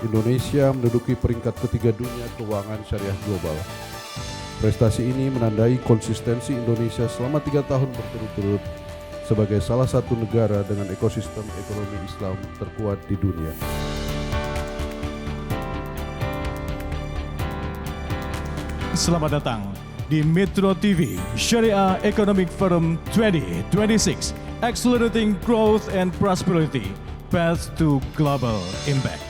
Indonesia menduduki peringkat ketiga dunia keuangan syariah global. Prestasi ini menandai konsistensi Indonesia selama 3 tahun berturut-turut sebagai salah satu negara dengan ekosistem ekonomi Islam terkuat di dunia. Selamat datang di Metro TV Syariah Economic Forum 2026, Accelerating Growth and Prosperity, Path to Global Impact.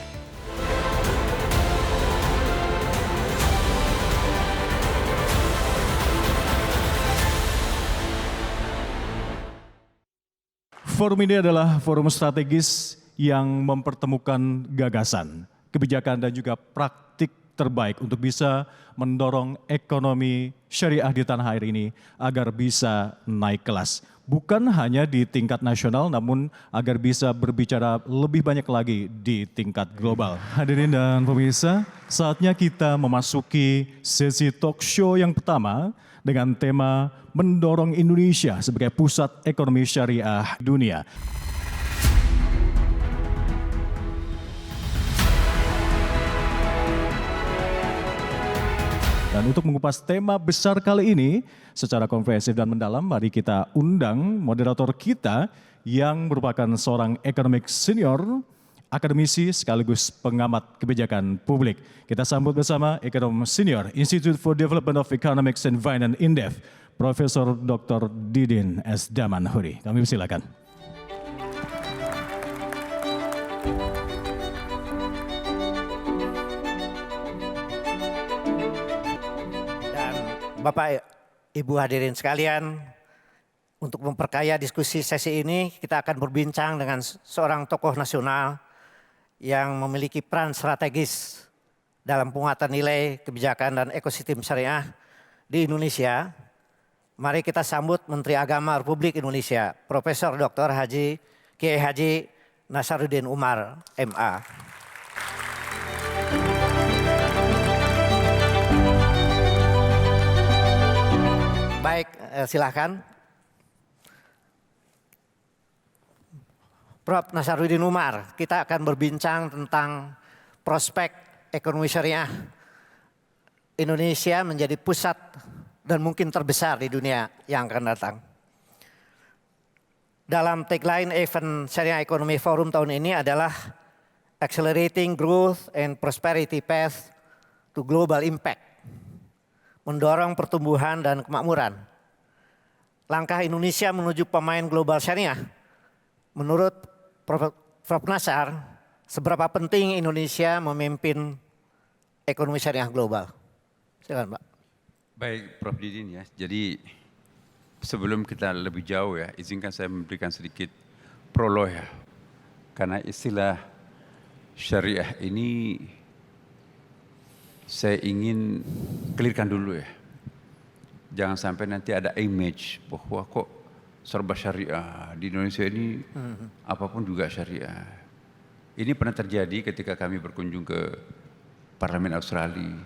Forum ini adalah forum strategis yang mempertemukan gagasan, kebijakan dan juga praktik terbaik untuk bisa mendorong ekonomi syariah di tanah air ini agar bisa naik kelas. Bukan hanya di tingkat nasional namun agar bisa berbicara lebih banyak lagi di tingkat global. Hadirin dan pemirsa, saatnya kita memasuki sesi talk show yang pertama dengan tema mendorong Indonesia sebagai pusat ekonomi syariah dunia. Dan untuk mengupas tema besar kali ini secara komprehensif dan mendalam, mari kita undang moderator kita yang merupakan seorang ekonomik senior, akademisi sekaligus pengamat kebijakan publik. Kita sambut bersama ekonom senior Institute for Development of Economics and Finance INDEF, Profesor Dr. Didin S. Damanhuri. Kami persilakan. Bapak, Ibu hadirin sekalian, untuk memperkaya diskusi sesi ini, kita akan berbincang dengan seorang tokoh nasional yang memiliki peran strategis dalam penguatan nilai kebijakan dan ekosistem syariah di Indonesia. Mari kita sambut Menteri Agama Republik Indonesia, Profesor Dr. Kiai Haji Nasaruddin Umar, MA. Baik, silakan. Prof. Nasaruddin Umar, kita akan berbincang tentang prospek ekonomi syariah Indonesia menjadi pusat dan mungkin terbesar di dunia yang akan datang. Dalam tagline event Syariah Economy Forum tahun ini adalah Accelerating Growth and Prosperity Path to Global Impact. Mendorong pertumbuhan dan kemakmuran. Langkah Indonesia menuju pemain global syariah. Menurut Prof. Nasar, seberapa penting Indonesia memimpin ekonomi syariah global? Silakan, Pak. Baik, Prof. Didin ya. Jadi sebelum kita lebih jauh ya, izinkan saya memberikan sedikit prolog ya. Karena istilah syariah ini saya ingin clearkan dulu ya. Jangan sampai nanti ada image bahwa kok serba syariah di Indonesia ini apapun juga syariah. Ini pernah terjadi ketika kami berkunjung ke Parlemen Australia.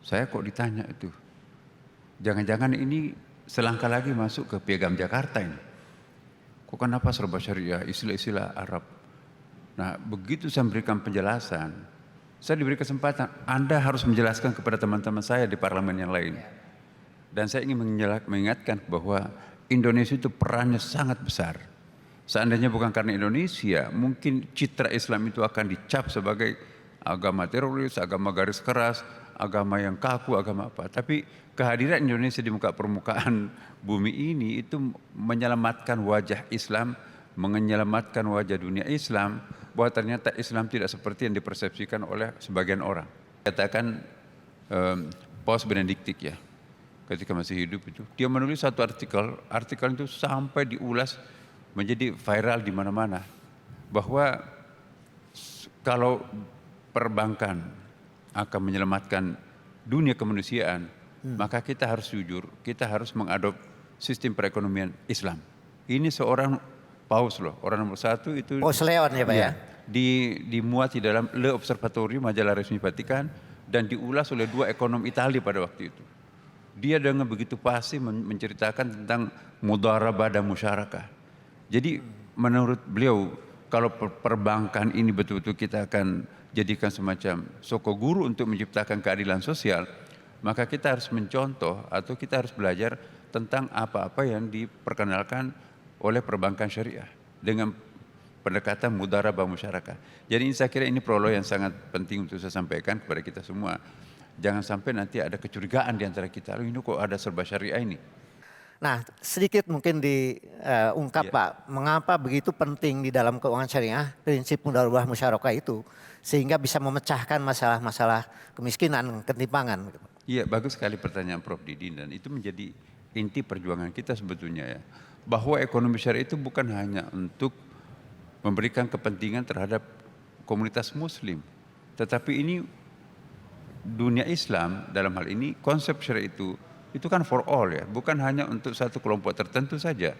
Saya kok ditanya itu, jangan-jangan ini selangkah lagi masuk ke Piagam Jakarta ini. Kok kenapa serba syariah, istilah-istilah Arab. Nah begitu saya memberikan penjelasan, saya diberi kesempatan, Anda harus menjelaskan kepada teman-teman saya di parlemen yang lain. Dan saya ingin mengingatkan bahwa Indonesia itu perannya sangat besar. Seandainya bukan karena Indonesia, mungkin citra Islam itu akan dicap sebagai agama teroris, agama garis keras, agama yang kaku, agama apa. Tapi kehadiran Indonesia di muka permukaan bumi ini itu menyelamatkan wajah Islam, menyelamatkan wajah dunia Islam, bahwa ternyata Islam tidak seperti yang dipersepsikan oleh sebagian orang. Katakan Paus Benediktik ya, ketika masih hidup itu, dia menulis satu artikel itu sampai diulas menjadi viral di mana-mana, bahwa kalau perbankan akan menyelamatkan dunia kemanusiaan, maka kita harus jujur, kita harus mengadop sistem perekonomian Islam. Ini seorang Paus loh, orang nomor 1 itu. Paus Leon ya Pak ya? Dimuat di dalam Le Osservatore, majalah resmi Vatikan, dan diulas oleh 2 ekonom Italia pada waktu itu. Dia dengan begitu pasti menceritakan tentang mudharabah dan musyarakah. Jadi menurut beliau, kalau perbankan ini betul-betul kita akan jadikan semacam sokoguru untuk menciptakan keadilan sosial, maka kita harus mencontoh atau kita harus belajar tentang apa-apa yang diperkenalkan oleh perbankan syariah dengan pendekatan mudharabah masyarakat. Jadi saya kira ini prolog yang sangat penting untuk saya sampaikan kepada kita semua. Jangan sampai nanti ada kecurigaan di antara kita, ini kok ada serba syariah ini. Nah, sedikit mungkin diungkap Pak, mengapa begitu penting di dalam keuangan syariah prinsip mudharabah musyarakah itu sehingga bisa memecahkan masalah-masalah kemiskinan, ketimpangan. Iya, bagus sekali pertanyaan Prof. Didin, dan itu menjadi inti perjuangan kita sebetulnya ya. Bahwa ekonomi syariah itu bukan hanya untuk memberikan kepentingan terhadap komunitas muslim, tetapi ini dunia Islam dalam hal ini konsep syariah itu kan for all ya, bukan hanya untuk satu kelompok tertentu saja.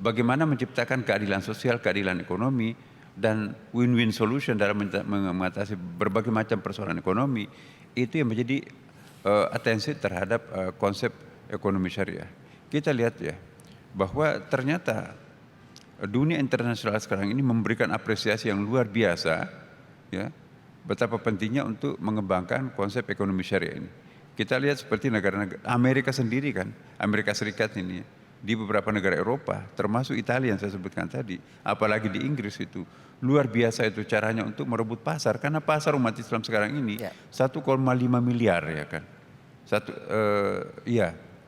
Bagaimana menciptakan keadilan sosial, keadilan ekonomi, dan win-win solution dalam mengatasi berbagai macam persoalan ekonomi, itu yang menjadi atensi terhadap konsep ekonomi syariah. Kita lihat ya, bahwa ternyata dunia internasional sekarang ini memberikan apresiasi yang luar biasa ya, betapa pentingnya untuk mengembangkan konsep ekonomi syariah ini. Kita lihat seperti negara-negara Amerika sendiri kan, Amerika Serikat ini, di beberapa negara Eropa, termasuk Italia yang saya sebutkan tadi, apalagi di Inggris itu, luar biasa itu caranya untuk merebut pasar, karena pasar umat Islam sekarang ini 1,5 miliar ya kan,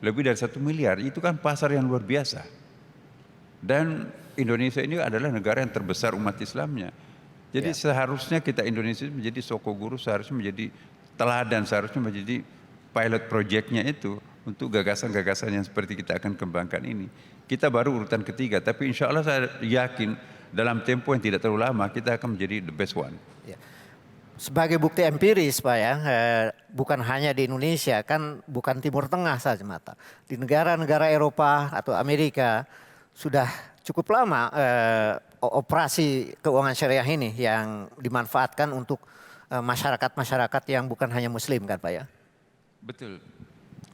lebih dari 1 miliar, itu kan pasar yang luar biasa. Dan Indonesia ini adalah negara yang terbesar umat Islamnya. Jadi seharusnya kita Indonesia menjadi sokoguru, seharusnya menjadi teladan, seharusnya menjadi pilot projectnya itu untuk gagasan-gagasan yang seperti kita akan kembangkan ini. Kita baru urutan ketiga, tapi insya Allah saya yakin dalam tempo yang tidak terlalu lama kita akan menjadi the best one. Ya. Sebagai bukti empiris Pak ya, bukan hanya di Indonesia, kan bukan Timur Tengah saja mata. Di negara-negara Eropa atau Amerika sudah cukup lama operasi keuangan syariah ini yang dimanfaatkan untuk masyarakat-masyarakat yang bukan hanya muslim kan Pak ya? Betul.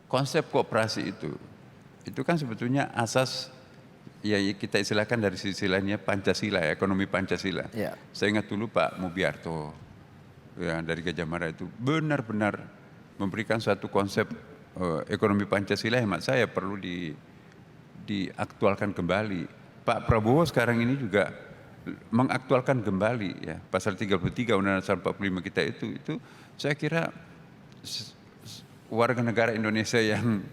Konsep koperasi itu kan sebetulnya asas ya kita istilahkan dari sisi lainnya Pancasila ya, ekonomi Pancasila. Ya. Saya ingat dulu Pak Mubiarto ya dari Gajah Mada itu benar-benar memberikan suatu konsep ekonomi Pancasila yang saya perlu diaktualkan kembali. Pak Prabowo sekarang ini juga mengaktualkan kembali ya pasal 33 Undang-Undang 45 kita itu saya kira warga negara Indonesia yang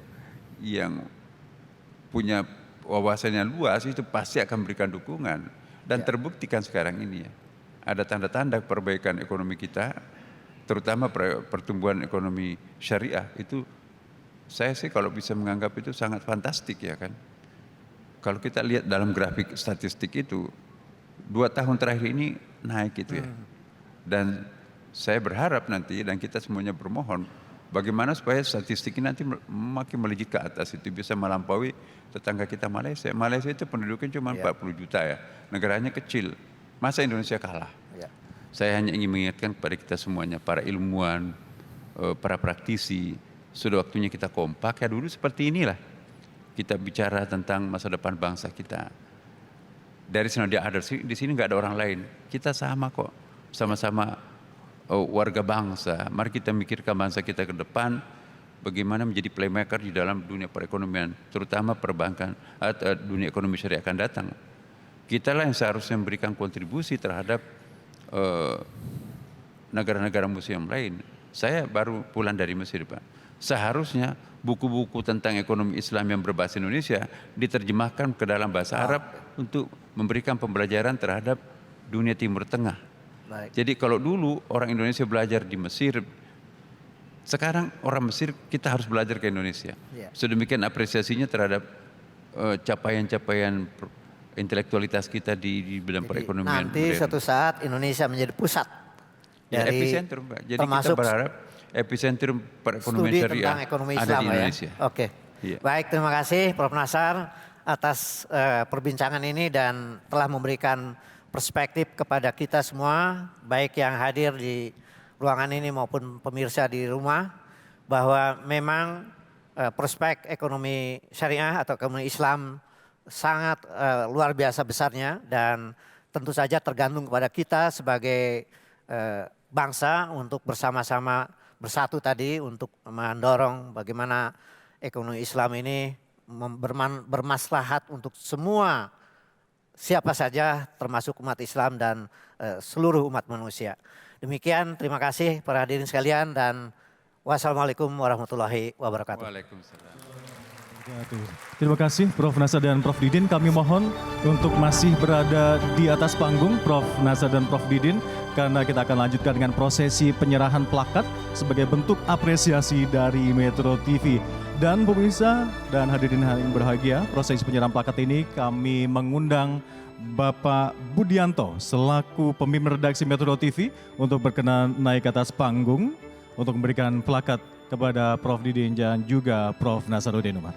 punya wawasan yang luas itu pasti akan memberikan dukungan dan terbuktikan sekarang ini ya. Ada tanda-tanda perbaikan ekonomi kita, terutama pertumbuhan ekonomi syariah itu saya sih kalau bisa menganggap itu sangat fantastik ya kan. Kalau kita lihat dalam grafik statistik itu 2 tahun terakhir ini naik gitu ya. Dan saya berharap nanti dan kita semuanya bermohon bagaimana supaya statistik ini nanti makin melejit ke atas itu bisa melampaui tetangga kita Malaysia. Malaysia itu penduduknya cuma 40 juta ya. Negaranya kecil. Masa Indonesia kalah? Ya. Saya hanya ingin mengingatkan kepada kita semuanya, para ilmuwan, para praktisi, sudah waktunya kita kompak ya dulu seperti inilah. Kita bicara tentang masa depan bangsa kita. Dari Sinodi Others, di sini nggak ada orang lain. Kita sama kok, sama-sama warga bangsa. Mari kita mikirkan bangsa kita ke depan, bagaimana menjadi playmaker di dalam dunia perekonomian, terutama perbankan, dunia ekonomi syariah akan datang. Kita lah yang seharusnya memberikan kontribusi terhadap negara-negara muslim lain. Saya baru pulang dari Mesir, Pak. Seharusnya buku-buku tentang ekonomi Islam yang berbahasa Indonesia diterjemahkan ke dalam bahasa Arab untuk memberikan pembelajaran terhadap dunia Timur Tengah. Baik. Jadi kalau dulu orang Indonesia belajar di Mesir, sekarang orang Mesir kita harus belajar ke Indonesia. Ya. Sedemikian apresiasinya terhadap capaian-capaian intelektualitas kita di bidang perekonomian. Nanti suatu saat Indonesia menjadi pusat ya, dari epicentrum, Pak. Jadi kita berharap epicentrum perekonomian studi syariah tentang ekonomi ada Islam di Indonesia. Ya. Oke. Iya. Baik, terima kasih Prof. Nasar atas perbincangan ini dan telah memberikan perspektif kepada kita semua, baik yang hadir di ruangan ini maupun pemirsa di rumah, bahwa memang prospek ekonomi syariah atau ekonomi Islam sangat luar biasa besarnya dan tentu saja tergantung kepada kita sebagai bangsa untuk bersama-sama bersatu tadi untuk mendorong bagaimana ekonomi Islam ini bermaslahat untuk semua siapa saja termasuk umat Islam dan seluruh umat manusia. Demikian, terima kasih para hadirin sekalian dan wassalamualaikum warahmatullahi wabarakatuh. Waalaikumsalam. Terima kasih Prof. Nasar dan Prof. Didin. Kami mohon untuk masih berada di atas panggung Prof. Nasar dan Prof. Didin karena kita akan lanjutkan dengan prosesi penyerahan plakat sebagai bentuk apresiasi dari Metro TV. Dan pemirsa dan hadirin yang berbahagia, prosesi penyerahan plakat ini kami mengundang Bapak Budianto selaku pemimpin redaksi Metro TV untuk berkenan naik ke atas panggung untuk memberikan plakat kepada Prof. Didin dan juga Prof. Nasaruddin Umar.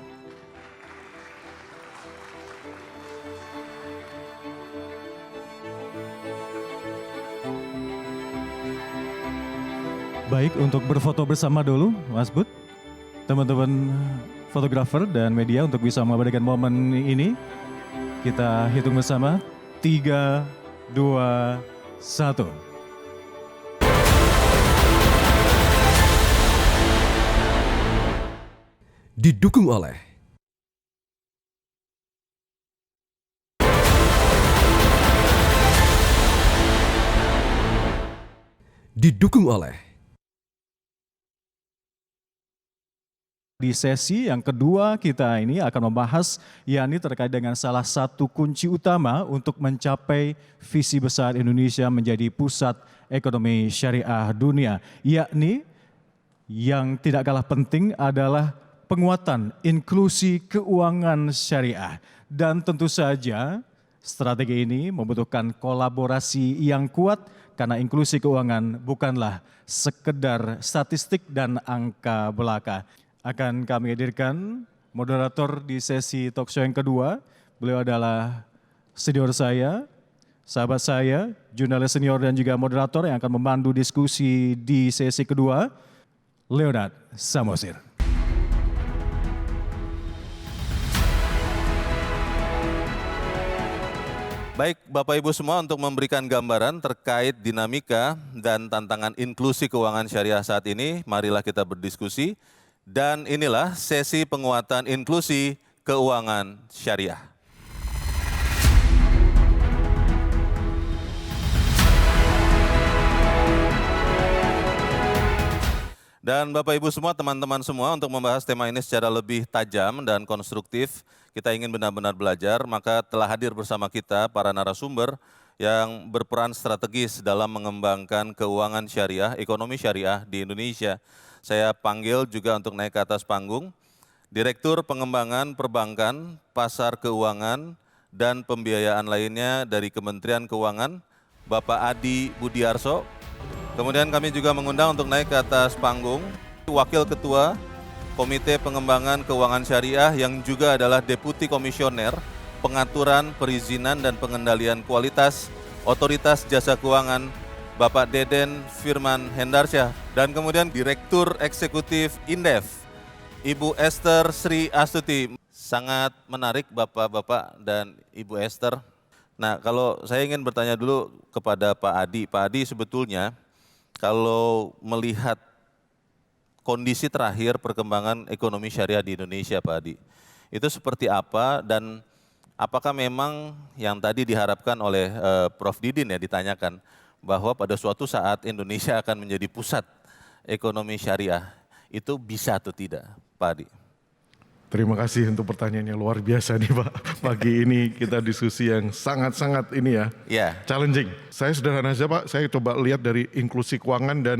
Baik, untuk berfoto bersama dulu, Mas Bud. Teman-teman fotografer dan media untuk bisa mengabadikan momen ini. Kita hitung bersama, 3, 2, 1. Didukung oleh Di sesi yang kedua kita ini akan membahas yakni terkait dengan salah satu kunci utama untuk mencapai visi besar Indonesia menjadi pusat ekonomi syariah dunia, yakni yang tidak kalah penting adalah penguatan inklusi keuangan syariah. Dan tentu saja strategi ini membutuhkan kolaborasi yang kuat karena inklusi keuangan bukanlah sekedar statistik dan angka belaka. Akan kami hadirkan moderator di sesi talkshow yang kedua. Beliau adalah senior saya, sahabat saya, jurnalis senior dan juga moderator yang akan memandu diskusi di sesi kedua, Leonard Samosir. Baik Bapak Ibu semua, untuk memberikan gambaran terkait dinamika dan tantangan inklusi keuangan syariah saat ini, marilah kita berdiskusi. Dan inilah sesi penguatan inklusi keuangan syariah. Dan Bapak Ibu semua, teman-teman semua, untuk membahas tema ini secara lebih tajam dan konstruktif, kita ingin benar-benar belajar, maka telah hadir bersama kita para narasumber yang berperan strategis dalam mengembangkan keuangan syariah, ekonomi syariah di Indonesia. Saya panggil juga untuk naik ke atas panggung, Direktur Pengembangan Perbankan, Pasar Keuangan, dan Pembiayaan lainnya dari Kementerian Keuangan, Bapak Adi Budiarso. Kemudian kami juga mengundang untuk naik ke atas panggung, Wakil Ketua Komite Pengembangan Keuangan Syariah yang juga adalah Deputi Komisioner Pengaturan, Perizinan, dan Pengendalian Kualitas Otoritas Jasa Keuangan, Bapak Deden Firman Hendarsyah, dan kemudian Direktur Eksekutif Indef, Ibu Esther Sri Astuti. Sangat menarik Bapak-Bapak dan Ibu Esther. Nah, kalau saya ingin bertanya dulu kepada Pak Adi sebetulnya kalau melihat kondisi terakhir perkembangan ekonomi syariah di Indonesia, Pak Adi, itu seperti apa dan apakah memang yang tadi diharapkan oleh Prof. Didin ya ditanyakan, bahwa pada suatu saat Indonesia akan menjadi pusat ekonomi syariah, itu bisa atau tidak, Pak Adi? Terima kasih untuk pertanyaan yang luar biasa nih Pak. Pagi ini kita diskusi yang sangat-sangat ini ya, challenging. Saya sederhana saja Pak, saya coba lihat dari inklusi keuangan dan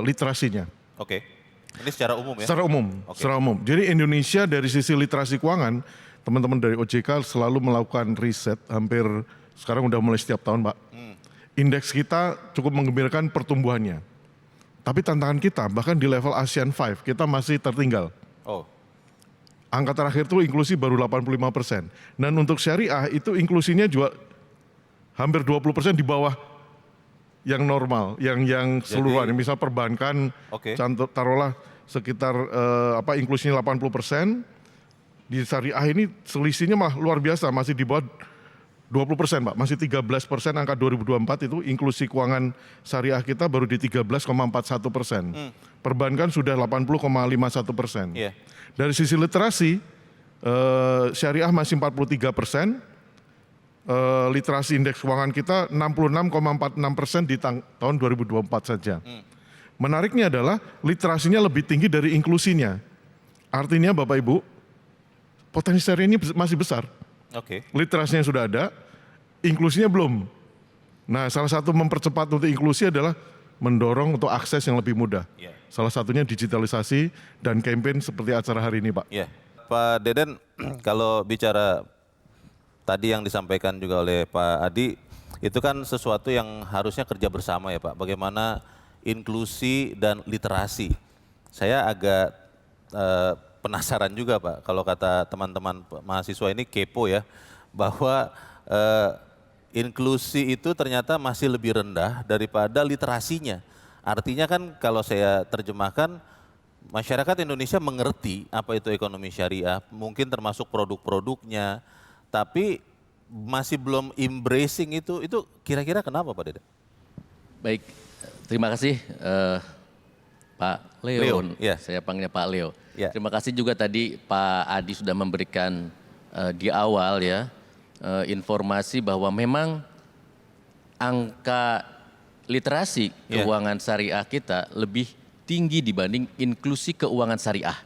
literasinya. Oke, ini secara umum ya? Secara umum, secara umum. Jadi Indonesia dari sisi literasi keuangan, teman-teman dari OJK selalu melakukan riset hampir sekarang udah mulai setiap tahun Pak. Indeks kita cukup menggembirakan pertumbuhannya. Tapi tantangan kita bahkan di level ASEAN 5 kita masih tertinggal. Oh. Angka terakhir itu inklusi baru 85%. Dan untuk syariah itu inklusinya juga hampir 20% di bawah yang normal, yang seluruhan. Misal perbankan, taruhlah sekitar inklusinya 80%. Di syariah ini selisihnya malah luar biasa, masih di bawah 20% Pak, masih 13% angka 2024 itu inklusi keuangan syariah kita baru di 13,41%. Perbankan sudah 80,51%. Iya. Dari sisi literasi, syariah masih 43%, literasi indeks keuangan kita 66,46% di tahun 2024 saja. Menariknya adalah literasinya lebih tinggi dari inklusinya. Artinya Bapak Ibu, potensi syariah ini masih besar. Oke. Literasinya sudah ada, inklusinya belum. Nah, salah satu mempercepat untuk inklusi adalah mendorong untuk akses yang lebih mudah. Iya. Salah satunya digitalisasi dan campaign seperti acara hari ini Pak. Iya. Pak Deden, kalau bicara tadi yang disampaikan juga oleh Pak Adi, itu kan sesuatu yang harusnya kerja bersama ya Pak. Bagaimana inklusi dan literasi. Saya agak penasaran juga Pak, kalau kata teman-teman mahasiswa ini kepo ya, bahwa inklusi itu ternyata masih lebih rendah daripada literasinya. Artinya kan kalau saya terjemahkan, masyarakat Indonesia mengerti apa itu ekonomi syariah, mungkin termasuk produk-produknya, tapi masih belum embracing itu kira-kira kenapa Pak Deden? Baik, terima kasih Pak Leon, ya. Saya panggilnya Pak Leo. Ya. Terima kasih juga tadi Pak Adi sudah memberikan di awal ya informasi bahwa memang angka literasi keuangan syariah kita lebih tinggi dibanding inklusi keuangan syariah.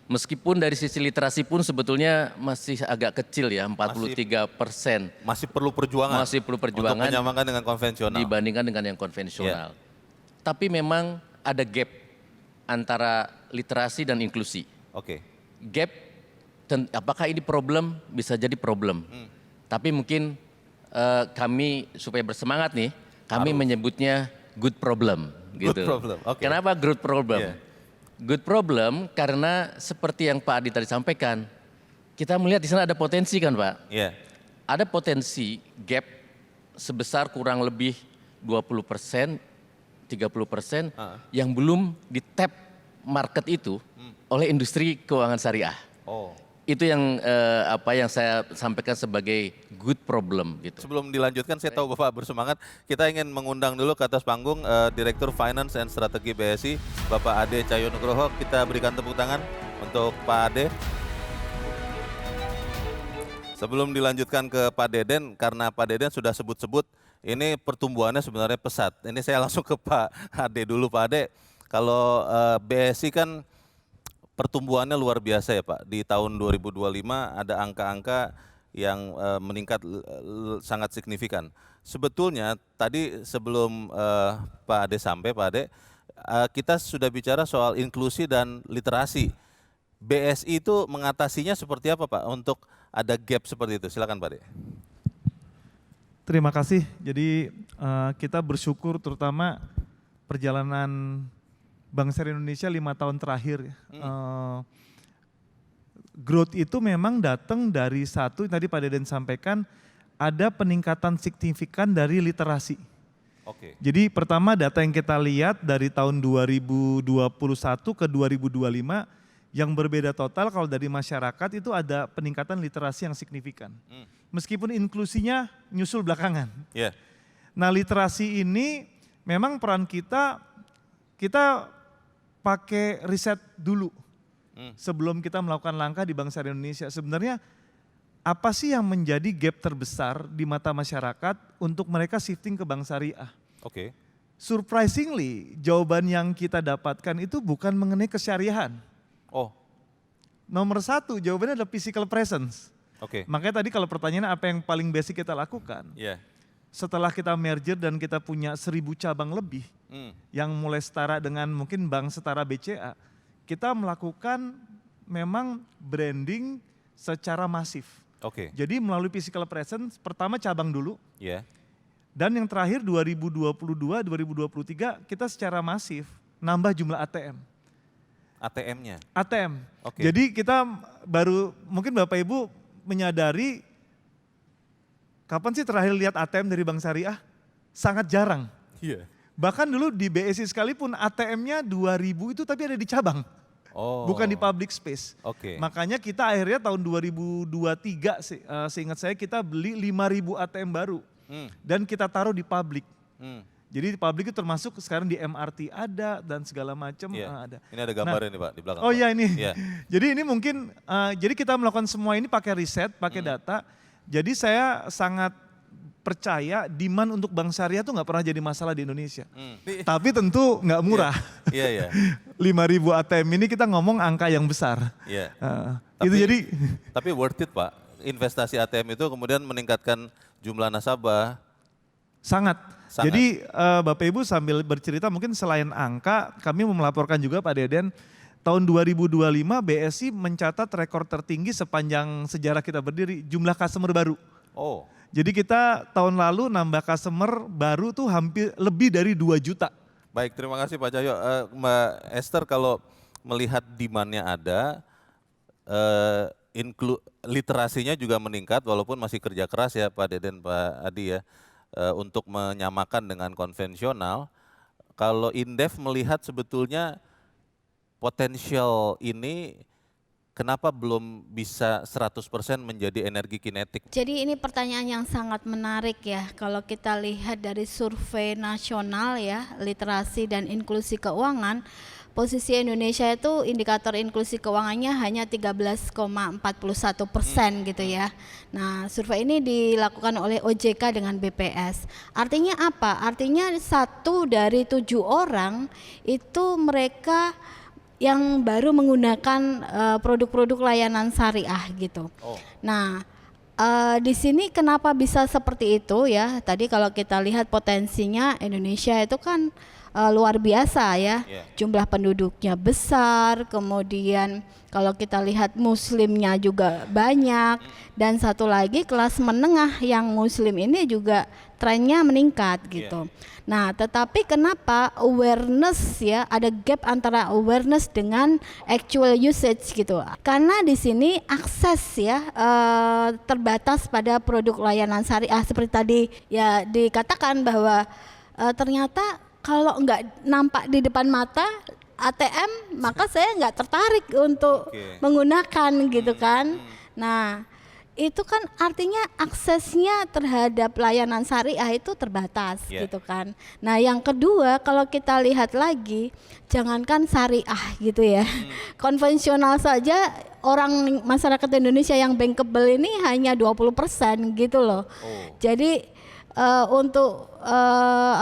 Meskipun dari sisi literasi pun sebetulnya masih agak kecil ya, 43%. Masih perlu perjuangan. Masih perlu perjuangan untuk menyamakan dengan konvensional. dibandingkan dengan yang konvensional. Tapi memang ada gap antara literasi dan inklusi. Oke. Gap, apakah ini problem? Bisa jadi problem. Tapi mungkin kami supaya bersemangat nih, kami menyebutnya good problem. Gitu. Good problem, oke. Kenapa good problem? Yeah. Good problem karena seperti yang Pak Adi tadi sampaikan, kita melihat di sana ada potensi kan Pak? Iya. Ada potensi gap sebesar kurang lebih 20%, 30% yang belum di tap market itu oleh industri keuangan syariah. Oh. Itu yang yang saya sampaikan sebagai good problem gitu. Sebelum dilanjutkan, saya tahu Bapak bersemangat. Kita ingin mengundang dulu ke atas panggung Direktur Finance and Strategi BSI, Bapak Ade Cahyo Nugroho. Kita berikan tepuk tangan untuk Pak Ade. Sebelum dilanjutkan ke Pak Deden, karena Pak Deden sudah sebut-sebut, ini pertumbuhannya sebenarnya pesat. Ini saya langsung ke Pak Ade dulu. Pak Ade, kalau BSI kan pertumbuhannya luar biasa ya Pak. Di tahun 2025 ada angka-angka yang meningkat sangat signifikan. Sebetulnya tadi sebelum Pak Ade sampai, Pak Ade, kita sudah bicara soal inklusi dan literasi. BSI itu mengatasinya seperti apa Pak untuk ada gap seperti itu? Silakan Pak Ade. Terima kasih. Jadi kita bersyukur terutama perjalanan Bank Syariah Indonesia 5 tahun terakhir. Growth itu memang datang dari satu, tadi Pak Deden sampaikan, ada peningkatan signifikan dari literasi. Oke. Jadi pertama data yang kita lihat dari tahun 2021 ke 2025, yang berbeda total kalau dari masyarakat itu ada peningkatan literasi yang signifikan. Meskipun inklusinya nyusul belakangan. Yeah. Nah literasi ini memang peran kita pakai riset dulu sebelum kita melakukan langkah di Bank Syariah Indonesia. Sebenarnya apa sih yang menjadi gap terbesar di mata masyarakat untuk mereka shifting ke Bank Syariah? Oke. Surprisingly, jawaban yang kita dapatkan itu bukan mengenai kesyariahan. Oh. Nomor satu jawabannya adalah physical presence. Oke. Makanya tadi kalau pertanyaannya apa yang paling basic kita lakukan? Iya. Setelah kita merger dan kita punya 1000 cabang lebih, yang mulai setara dengan mungkin bank setara BCA, kita melakukan memang branding secara masif. Oke. Jadi melalui physical presence, pertama cabang dulu, Iya. dan yang terakhir 2022, 2023 kita secara masif nambah jumlah ATM. ATM-nya. ATM. Oke. Jadi kita baru, mungkin Bapak Ibu menyadari, kapan sih terakhir lihat ATM dari Bank Syariah? Sangat jarang. Iya. Bahkan dulu di BSI sekalipun ATM-nya 2000 itu tapi ada di cabang. bukan di public space. Oke. Makanya kita akhirnya tahun 2023 seingat saya kita beli 5.000 ATM baru dan kita taruh di publik. Jadi di publik itu termasuk sekarang di MRT ada dan segala macam ada. Ini ada gambarnya nih Pak di belakang. Oh Pak. iya ini. Iya. Jadi ini mungkin, jadi kita melakukan semua ini pakai riset, pakai data. Jadi saya sangat percaya demand untuk bank syariah itu nggak pernah jadi masalah di Indonesia. Tapi tentu nggak murah. Iya. 5.000 ATM ini kita ngomong angka yang besar. Iya. Itu jadi. Tapi worth it Pak. Investasi ATM itu kemudian meningkatkan jumlah nasabah. Sangat. Jadi Bapak Ibu sambil bercerita mungkin selain angka kami melaporkan juga Pak Deden tahun 2025 BSI mencatat rekor tertinggi sepanjang sejarah kita berdiri jumlah customer baru. Oh. Jadi kita tahun lalu nambah customer baru tuh hampir lebih dari 2 juta. Baik, terima kasih Pak Cahyo. Mbak Esther kalau melihat demand-nya ada, literasinya juga meningkat walaupun masih kerja keras ya Pak Deden, Pak Adi ya. Untuk menyamakan dengan konvensional, kalau Indef melihat sebetulnya potensial ini kenapa belum bisa 100% menjadi energi kinetik? Jadi ini pertanyaan yang sangat menarik ya, kalau kita lihat dari survei nasional ya, literasi dan inklusi keuangan, posisi Indonesia itu indikator inklusi keuangannya hanya 13,41% gitu ya. Nah survei ini dilakukan oleh OJK dengan BPS. Artinya apa? Artinya 1 dari 7 orang itu mereka yang baru menggunakan produk-produk layanan syariah gitu. Nah di sini kenapa bisa seperti itu ya? Tadi kalau kita lihat potensinya Indonesia itu kan luar biasa ya, jumlah penduduknya besar, kemudian kalau kita lihat muslimnya juga banyak, dan satu lagi kelas menengah yang muslim ini juga trennya meningkat gitu. Nah tetapi kenapa awareness ya, ada gap antara awareness dengan actual usage gitu, karena di sini akses ya terbatas pada produk layanan syariah seperti tadi ya dikatakan bahwa ternyata kalau nggak nampak di depan mata ATM, maka saya nggak tertarik untuk menggunakan gitu kan. Nah itu kan artinya aksesnya terhadap layanan syariah itu terbatas gitu kan. Nah yang kedua kalau kita lihat lagi, jangankan syariah gitu ya, konvensional saja orang masyarakat Indonesia yang bankable ini hanya 20% gitu loh. Jadi untuk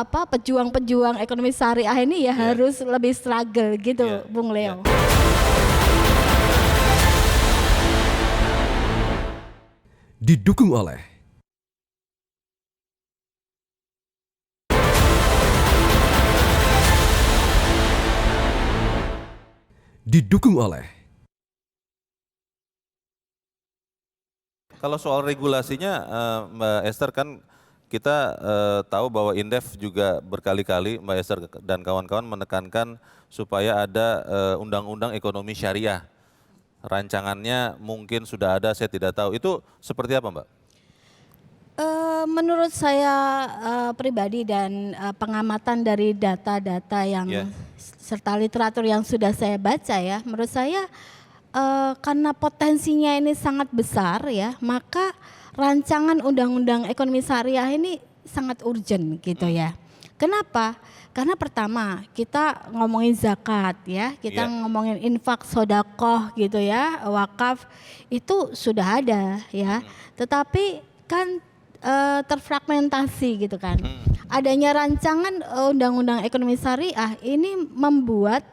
pejuang-pejuang ekonomi syariah ini ya harus lebih struggle gitu, Bung Leo. Didukung oleh Kalau soal regulasinya Mbak Esther kan kita tahu bahwa Indef juga berkali-kali Mbak Esther dan kawan-kawan menekankan supaya ada undang-undang ekonomi syariah. Rancangannya mungkin sudah ada, saya tidak tahu. Itu seperti apa Mbak? Menurut saya pribadi dan pengamatan dari data-data yang serta literatur yang sudah saya baca ya, menurut saya karena potensinya ini sangat besar ya, maka rancangan undang-undang ekonomi syariah ini sangat urgent gitu ya. Kenapa? Karena pertama kita ngomongin zakat ya, kita ngomongin infak, sodakoh gitu ya, wakaf itu sudah ada ya. Tetapi kan terfragmentasi gitu kan. Adanya rancangan undang-undang ekonomi syariah ini membuat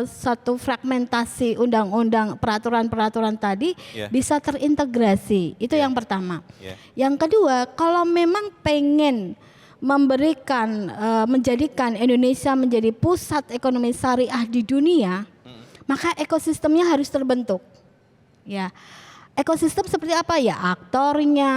satu fragmentasi undang-undang peraturan-peraturan tadi bisa terintegrasi. Itu yang pertama. Yang kedua, kalau memang pengen memberikan menjadikan Indonesia menjadi pusat ekonomi syariah di dunia, maka ekosistemnya harus terbentuk. Ya. Ekosistem seperti apa ya? Aktornya,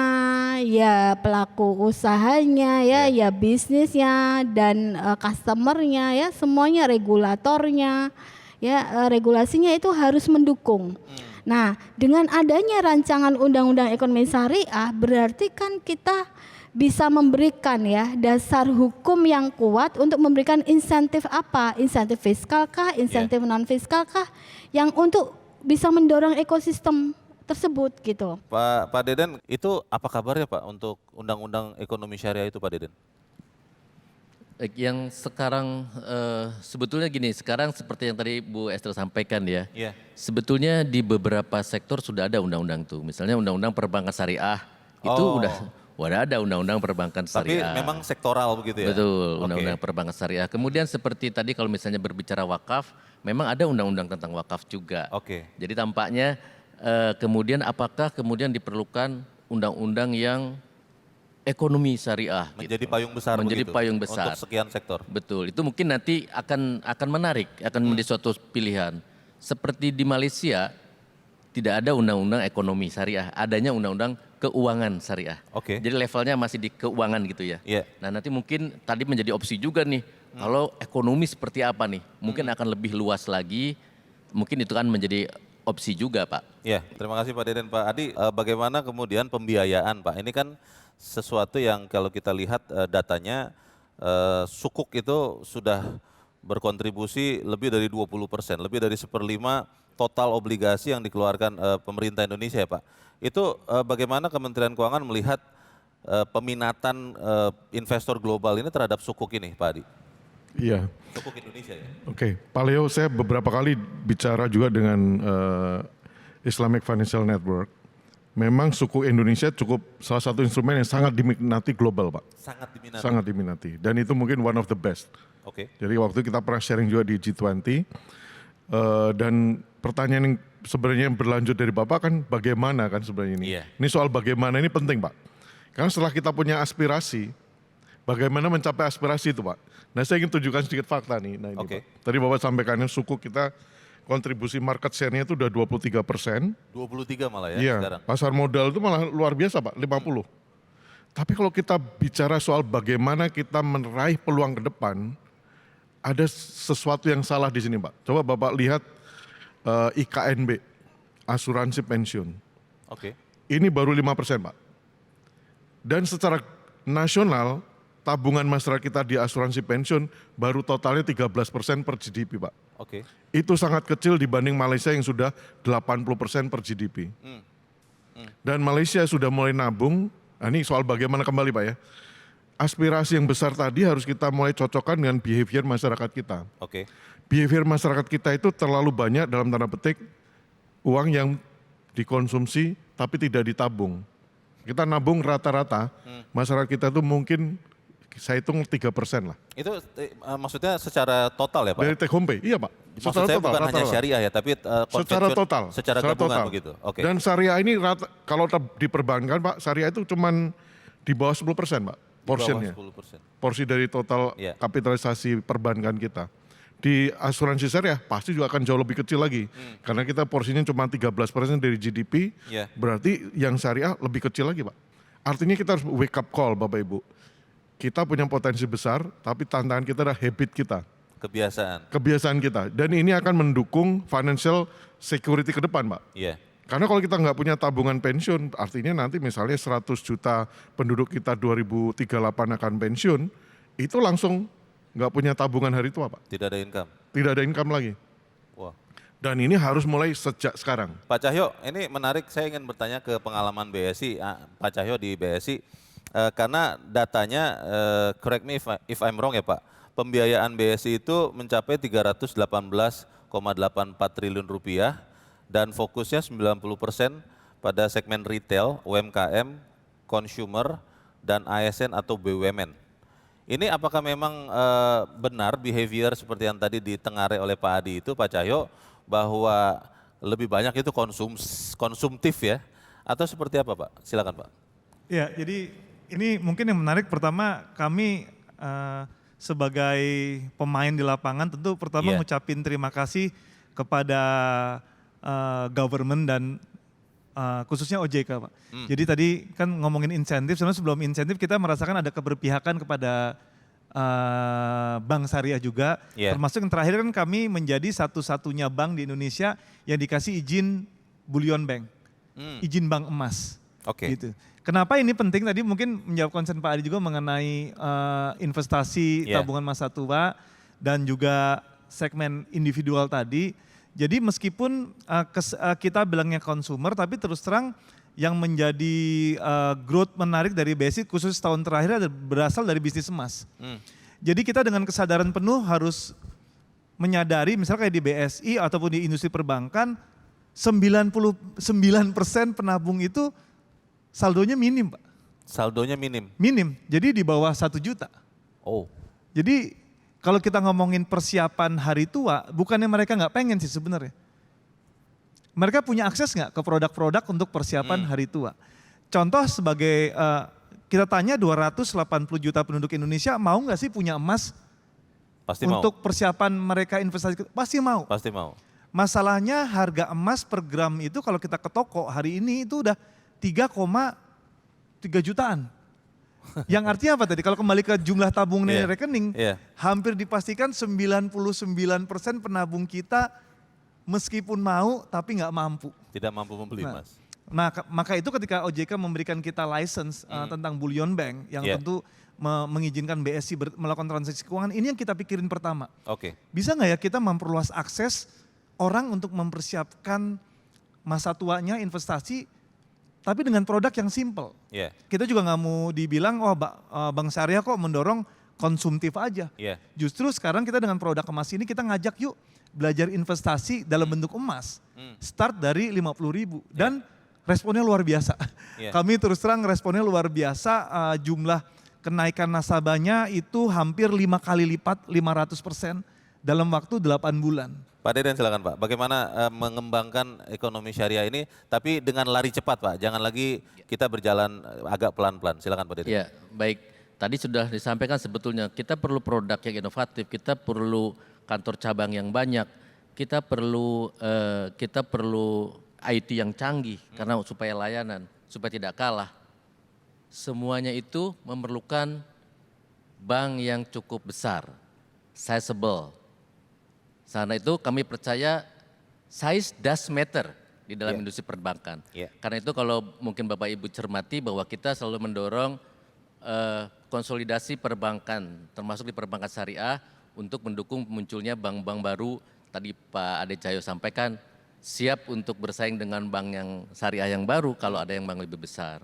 ya pelaku usahanya, ya bisnisnya dan customernya, ya semuanya, regulatornya, ya regulasinya itu harus mendukung. Nah, dengan adanya rancangan undang-undang ekonomi syariah berarti kan kita bisa memberikan ya dasar hukum yang kuat untuk memberikan insentif apa, insentif fiskal kah, insentif non fiskal kah, yang untuk bisa mendorong ekosistem tersebut gitu. Pak Deden, itu apa kabarnya Pak untuk undang-undang ekonomi syariah itu Pak Deden? Yang sekarang sebetulnya gini, sekarang seperti yang tadi Bu Esther sampaikan ya, sebetulnya di beberapa sektor sudah ada undang-undang tuh. Misalnya undang-undang perbankan syariah itu udah ada undang-undang perbankan syariah. Tapi memang sektoral begitu ya? Betul, undang-undang perbankan syariah. Kemudian seperti tadi kalau misalnya berbicara wakaf, memang ada undang-undang tentang wakaf juga. Jadi tampaknya kemudian apakah kemudian diperlukan undang-undang yang ekonomi syariah menjadi payung besar menjadi begitu, payung besar untuk sekian sektor. Betul, itu mungkin nanti akan menarik, akan menjadi suatu pilihan. Seperti di Malaysia tidak ada undang-undang ekonomi syariah, adanya undang-undang keuangan syariah. Jadi levelnya masih di keuangan gitu ya. Nah, nanti mungkin tadi menjadi opsi juga nih. Kalau ekonomi seperti apa nih? Mungkin akan lebih luas lagi. Mungkin itu kan menjadi opsi juga, Pak. Ya, terima kasih Pak Deden. Pak Adi, bagaimana kemudian pembiayaan Pak? Ini kan sesuatu yang kalau kita lihat datanya sukuk itu sudah berkontribusi lebih dari 20%, lebih dari 1/5 total obligasi yang dikeluarkan pemerintah Indonesia ya Pak. Itu bagaimana Kementerian Keuangan melihat peminatan investor global ini terhadap sukuk ini Pak Adi? Iya. Sukuk Indonesia ya? Pak Leo, saya beberapa kali bicara juga dengan Islamic Financial Network. Memang suku Indonesia cukup salah satu instrumen yang sangat diminati global, Pak. Sangat diminati? Sangat diminati. Dan itu mungkin one of the best. Jadi waktu kita pernah sharing juga di G20, dan pertanyaan yang sebenarnya berlanjut dari Bapak kan bagaimana kan sebenarnya ini. Ini soal bagaimana ini penting, Pak. Karena setelah kita punya aspirasi, bagaimana mencapai aspirasi itu, Pak. Nah, saya ingin tunjukkan sedikit fakta nih. Nah, ini, Pak. Tadi Bapak sampaikan suku kita kontribusi market share-nya itu udah 23%. 23 malah ya sekarang. Pasar modal itu malah luar biasa Pak, 50. Tapi kalau kita bicara soal bagaimana kita meraih peluang ke depan, ada sesuatu yang salah di sini Pak. Coba Bapak lihat IKNB, asuransi pensiun. Ini baru 5% Pak. Dan secara nasional, tabungan masyarakat kita di asuransi pensiun baru totalnya 13% per GDP Pak. Itu sangat kecil dibanding Malaysia yang sudah 80% per GDP. Dan Malaysia sudah mulai nabung, nah ini soal bagaimana kembali Pak ya. Aspirasi yang besar tadi harus kita mulai cocokkan dengan behavior masyarakat kita. Behavior masyarakat kita itu terlalu banyak dalam tanda petik uang yang dikonsumsi tapi tidak ditabung. Kita nabung rata-rata, masyarakat kita itu mungkin saya hitung 3% lah. Itu maksudnya secara total ya Pak? Dari take home pay, iya Pak. Maksud saya bukan hanya syariah ya, tapi secara total. Secara gabungan begitu. Dan syariah ini kalau diperbankan Pak, syariah itu cuman di bawah 10% Pak, porsinya. Porsi dari total kapitalisasi perbankan kita. Di asuransi syariah pasti juga akan jauh lebih kecil lagi. Karena kita porsinya cuma 13% dari GDP, berarti yang syariah lebih kecil lagi Pak. Artinya kita harus wake up call Bapak Ibu. Kita punya potensi besar, tapi tantangan kita adalah habit kita. Kebiasaan kita. Dan ini akan mendukung financial security ke depan, Pak. Karena kalau kita nggak punya tabungan pensiun, artinya nanti misalnya 100 juta penduduk kita 2038 akan pensiun, itu langsung nggak punya tabungan hari tua, Pak. Tidak ada income? Tidak ada income lagi. Dan ini harus mulai sejak sekarang. Pak Cahyo, ini menarik, saya ingin bertanya ke pengalaman BSI, Pak Cahyo di BSI. Karena datanya, correct me if I'm wrong ya Pak, pembiayaan BSI itu mencapai 318,84 triliun rupiah dan fokusnya 90% pada segmen retail, UMKM, consumer, dan ASN atau BUMN. Ini apakah memang benar behavior seperti yang tadi ditengarai oleh Pak Adi itu, Pak Cahyo, bahwa lebih banyak itu konsumtif ya? Atau seperti apa Pak? Silakan Pak. Ya, jadi ini mungkin yang menarik, pertama kami sebagai pemain di lapangan tentu pertama ngucapin terima kasih kepada government dan khususnya OJK Pak. Jadi tadi kan ngomongin insentif, sebenarnya sebelum insentif kita merasakan ada keberpihakan kepada bank syariah juga. Termasuk yang terakhir kan kami menjadi satu-satunya bank di Indonesia yang dikasih izin bullion bank, izin bank emas. Oke. Gitu. Kenapa ini penting? Tadi mungkin menjawab concern Pak Adi juga mengenai investasi tabungan masa tua dan juga segmen individual tadi. Jadi meskipun kita bilangnya consumer, tapi terus terang yang menjadi growth menarik dari BSI khusus tahun terakhir berasal dari bisnis emas. Jadi kita dengan kesadaran penuh harus menyadari misalnya kayak di BSI ataupun di industri perbankan 99% penabung itu saldonya minim, Pak. Saldonya minim? Minim, jadi di bawah 1 juta. Oh. Jadi kalau kita ngomongin persiapan hari tua, bukannya mereka nggak pengen sih sebenarnya. Mereka punya akses nggak ke produk-produk untuk persiapan hari tua. Contoh sebagai, kita tanya 280 juta penduduk Indonesia mau nggak sih punya emas? Pasti untuk mau. persiapan mereka investasi? Pasti mau. Pasti mau. Masalahnya harga emas per gram itu kalau kita ke toko hari ini itu udah 3,3 jutaan. Yang artinya apa tadi? Kalau kembali ke jumlah tabung nilai rekening, hampir dipastikan 99% penabung kita meskipun mau tapi nggak mampu. Tidak mampu membeli emas. Maka itu ketika OJK memberikan kita license tentang bullion bank yang tentu mengizinkan BSI melakukan transaksi keuangan, ini yang kita pikirin pertama. Oke. Bisa nggak ya kita memperluas akses orang untuk mempersiapkan masa tuanya investasi tapi dengan produk yang simple. Kita juga nggak mau dibilang, Bank Syariah kok mendorong konsumtif aja. Justru sekarang kita dengan produk emas ini kita ngajak yuk belajar investasi dalam bentuk emas. Start dari 50.000 dan responnya luar biasa. Kami terus terang responnya luar biasa, jumlah kenaikan nasabahnya itu hampir 5 kali lipat, 500% dalam waktu 8 bulan. Pak Deden silakan Pak, bagaimana mengembangkan ekonomi syariah ini tapi dengan lari cepat Pak, jangan lagi kita berjalan agak pelan-pelan, silakan Pak Deden. Ya baik, tadi sudah disampaikan sebetulnya kita perlu produk yang inovatif, kita perlu kantor cabang yang banyak, kita perlu IT yang canggih karena supaya layanan, supaya tidak kalah. Semuanya itu memerlukan bank yang cukup besar, sizable. Karena itu kami percaya size does matter di dalam industri perbankan. Karena itu kalau mungkin Bapak Ibu cermati bahwa kita selalu mendorong konsolidasi perbankan, termasuk di perbankan syariah untuk mendukung munculnya bank-bank baru. Tadi Pak Ade Cahyo sampaikan siap untuk bersaing dengan bank yang syariah yang baru kalau ada yang bank lebih besar.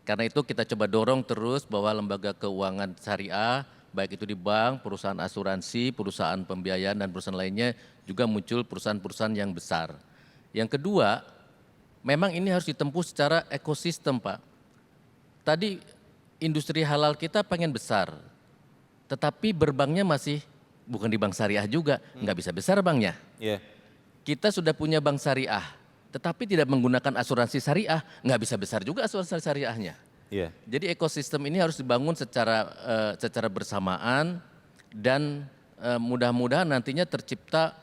Karena itu kita coba dorong terus bahwa lembaga keuangan syariah baik itu di bank, perusahaan asuransi, perusahaan pembiayaan dan perusahaan lainnya juga muncul perusahaan-perusahaan yang besar. Yang kedua, memang ini harus ditempuh secara ekosistem Pak. Tadi industri halal kita pengen besar, tetapi berbanknya masih bukan di bank syariah juga, nggak bisa besar banknya. Kita sudah punya bank syariah, tetapi tidak menggunakan asuransi syariah, nggak bisa besar juga asuransi syariahnya. Jadi ekosistem ini harus dibangun secara bersamaan dan mudah-mudahan nantinya tercipta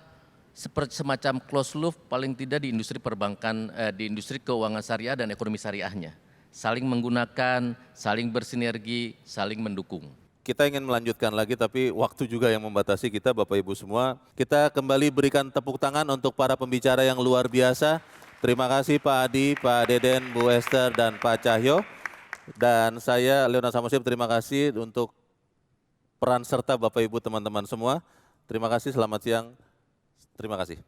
seperti semacam closed loop paling tidak di industri perbankan, di industri keuangan syariah dan ekonomi syariahnya. Saling menggunakan, saling bersinergi, saling mendukung. Kita ingin melanjutkan lagi tapi waktu juga yang membatasi kita Bapak Ibu semua. Kita kembali berikan tepuk tangan untuk para pembicara yang luar biasa. Terima kasih Pak Adi, Pak Deden, Bu Esther dan Pak Cahyo. Dan saya Leona Samosir terima kasih untuk peran serta Bapak Ibu teman-teman semua. Terima kasih, selamat siang. Terima kasih.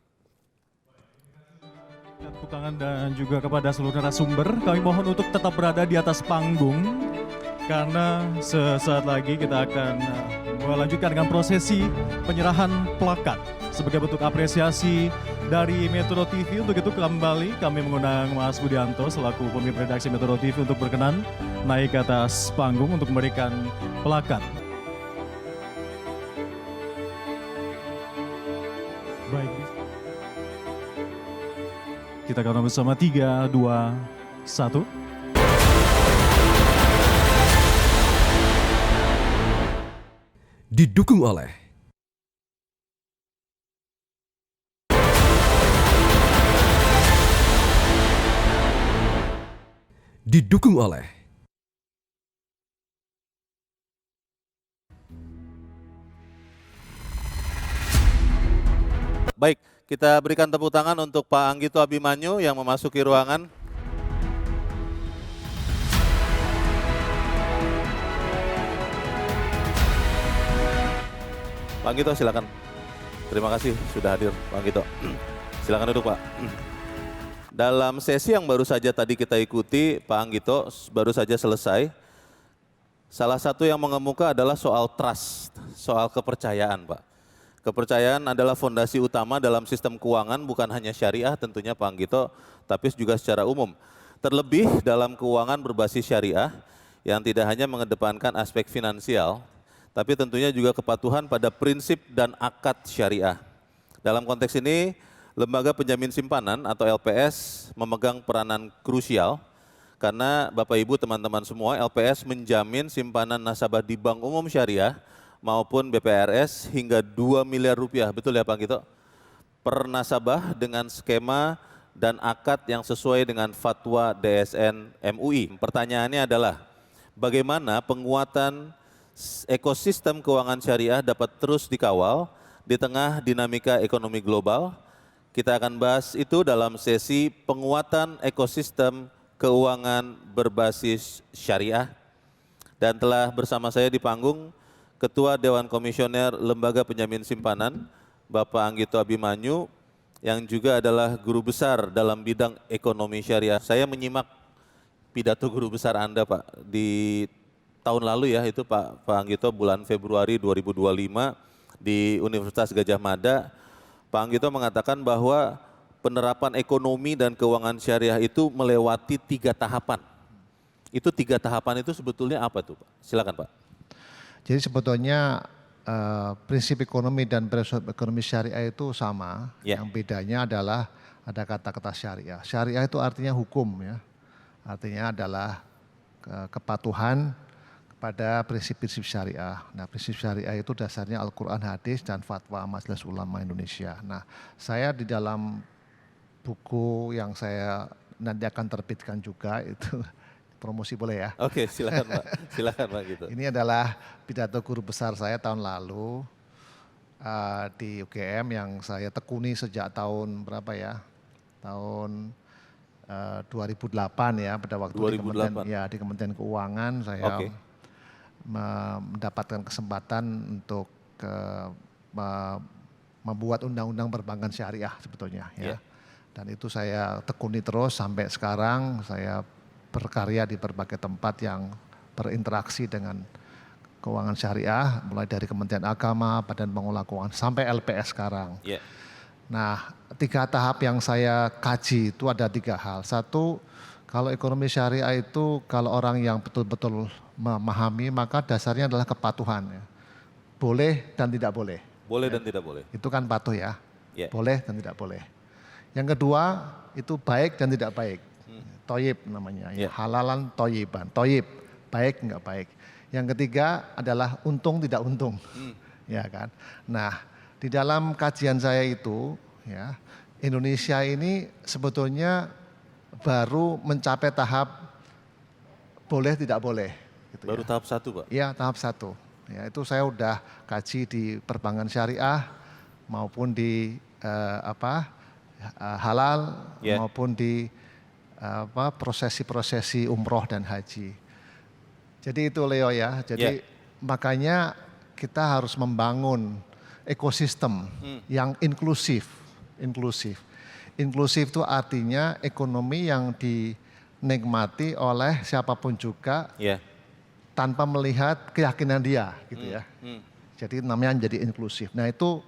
Tepuk tangan dan juga kepada seluruh narasumber. Kami mohon untuk tetap berada di atas panggung karena sesaat lagi kita akan melanjutkan dengan prosesi penyerahan plakat sebagai bentuk apresiasi dari Metro TV. Untuk itu kembali kami mengundang Mas Budianto selaku pemimpin redaksi Metro TV untuk berkenan naik ke atas panggung untuk memberikan plakat. Baik. Kita akan bersama 3, 2, 1. Didukung oleh Baik, kita berikan tepuk tangan untuk Pak Anggito Abimanyu yang memasuki ruangan. Pak Anggito silakan. Terima kasih sudah hadir Pak Anggito. Silakan duduk Pak. Dalam sesi yang baru saja tadi kita ikuti, Pak Anggito baru saja selesai. Salah satu yang mengemuka adalah soal trust, soal kepercayaan Pak. Kepercayaan adalah fondasi utama dalam sistem keuangan, bukan hanya syariah tentunya Pak Anggito, tapi juga secara umum. Terlebih dalam keuangan berbasis syariah yang tidak hanya mengedepankan aspek finansial, tapi tentunya juga kepatuhan pada prinsip dan akad syariah. Dalam konteks ini, Lembaga Penjamin Simpanan atau LPS memegang peranan krusial karena Bapak Ibu teman-teman semua, LPS menjamin simpanan nasabah di Bank Umum Syariah maupun BPRS hingga 2 miliar rupiah, betul ya Pak Anggito? Per nasabah dengan skema dan akad yang sesuai dengan fatwa DSN MUI. Pertanyaannya adalah, bagaimana penguatan ekosistem keuangan syariah dapat terus dikawal di tengah dinamika ekonomi global? Kita akan bahas itu dalam sesi penguatan ekosistem keuangan berbasis syariah. Dan telah bersama saya di panggung Ketua Dewan Komisioner Lembaga Penjamin Simpanan, Bapak Anggito Abimanyu, yang juga adalah guru besar dalam bidang ekonomi syariah. Saya menyimak pidato guru besar Anda Pak di tahun lalu ya, itu Pak Anggito bulan Februari 2025 di Universitas Gadjah Mada. Pak Anggito mengatakan bahwa penerapan ekonomi dan keuangan syariah itu melewati 3 tahapan. Itu 3 tahapan itu sebetulnya apa tuh Pak? Silakan Pak. Jadi sebetulnya prinsip ekonomi dan prinsip ekonomi syariah itu sama. Yang bedanya adalah ada kata-kata syariah. Syariah itu artinya hukum ya. Artinya adalah kepatuhan pada prinsip-prinsip syariah. Nah, prinsip syariah itu dasarnya Al-Quran, hadis, dan fatwa Majelis Ulama Indonesia. Nah, saya di dalam buku yang saya nanti akan terbitkan juga itu, promosi boleh ya? Oke, silakan Pak. Silakan Pak gitu. Ini adalah pidato guru besar saya tahun lalu di UGM yang saya tekuni sejak tahun berapa ya? Tahun 2008 ya, pada waktu 2008. di Kementerian Keuangan saya mendapatkan kesempatan untuk membuat undang-undang perbankan syariah sebetulnya ya. Dan itu saya tekuni terus sampai sekarang. Saya berkarya di berbagai tempat yang berinteraksi dengan keuangan syariah, mulai dari Kementerian Agama, Badan Pengelola Keuangan, sampai LPS sekarang. Nah, 3 tahap yang saya kaji itu ada 3 hal. Satu, kalau ekonomi syariah itu kalau orang yang betul-betul memahami, maka dasarnya adalah kepatuhan. Ya. Boleh dan tidak boleh. Boleh dan tidak boleh. Itu kan patuh ya. Boleh dan tidak boleh. Yang kedua, itu baik dan tidak baik. Toyib namanya, halalan toyiban. Toyib, baik enggak baik. Yang ketiga adalah untung tidak untung. Ya kan. Nah, di dalam kajian saya itu, ya, Indonesia ini sebetulnya baru mencapai tahap boleh tidak boleh. Gitu baru tahap 1 Pak? Iya, tahap 1. Ya, itu saya udah kaji di perbankan syariah maupun di halal maupun di prosesi-prosesi umroh dan haji. Jadi itu Leo ya. Jadi makanya kita harus membangun ekosistem yang inklusif. Inklusif itu artinya ekonomi yang dinikmati oleh siapapun juga tanpa melihat keyakinan dia gitu ya. Jadi namanya jadi inklusif. Nah itu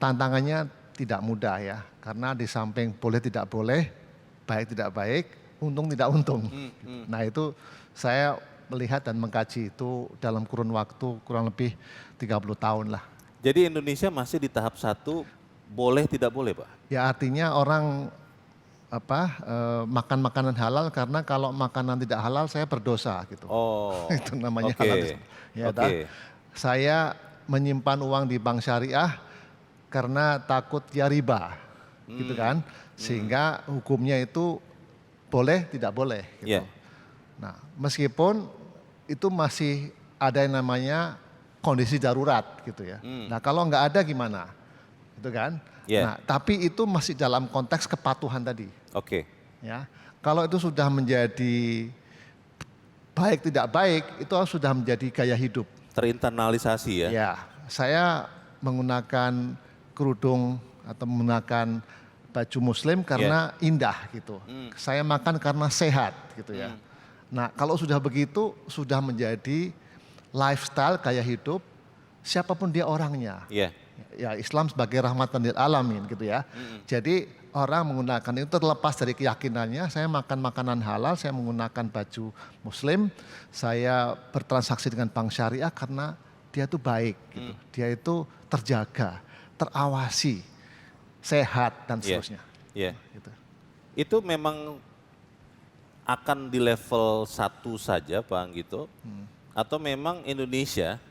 tantangannya tidak mudah ya. Karena di samping boleh tidak boleh, baik tidak baik, untung tidak untung. Nah itu saya melihat dan mengkaji itu dalam kurun waktu kurang lebih 30 tahun lah. Jadi Indonesia masih di tahap 1 boleh tidak boleh Pak? Ya artinya orang makan makanan halal karena kalau makanan tidak halal saya berdosa gitu. Oh. Itu namanya halal. Ya, saya menyimpan uang di bank syariah karena takut ya riba. Gitu kan. Sehingga hukumnya itu boleh tidak boleh gitu. Nah, meskipun itu masih ada yang namanya kondisi darurat gitu ya. Nah, kalau nggak ada gimana? Gitu kan? Nah, tapi itu masih dalam konteks kepatuhan tadi. Ya, kalau itu sudah menjadi baik tidak baik, itu sudah menjadi gaya hidup. Terinternalisasi ya? Ya, saya menggunakan kerudung atau menggunakan baju muslim karena indah gitu. Saya makan karena sehat gitu ya. Nah kalau sudah begitu sudah menjadi lifestyle gaya hidup siapapun dia orangnya. Ya Islam sebagai rahmatan lil alamin gitu ya. Jadi orang menggunakan itu terlepas dari keyakinannya, saya makan makanan halal, saya menggunakan baju muslim, saya bertransaksi dengan bank syariah karena dia itu baik gitu. Dia itu terjaga, terawasi, sehat dan seterusnya. Gitu. Itu memang akan di level 1 saja Pak Anggito, atau memang Indonesia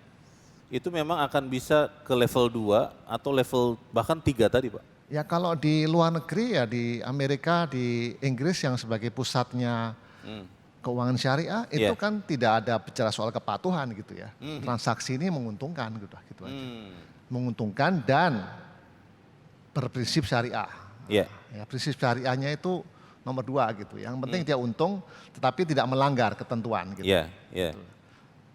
itu memang akan bisa ke level 2 atau level bahkan 3 tadi Pak? Ya kalau di luar negeri ya di Amerika, di Inggris yang sebagai pusatnya keuangan syariah itu kan tidak ada bicara soal kepatuhan gitu ya. Transaksi ini menguntungkan gitu aja. Menguntungkan dan berprinsip syariah. Ya, prinsip syariahnya itu nomor 2 gitu. Yang penting dia untung tetapi tidak melanggar ketentuan gitu. Gitu.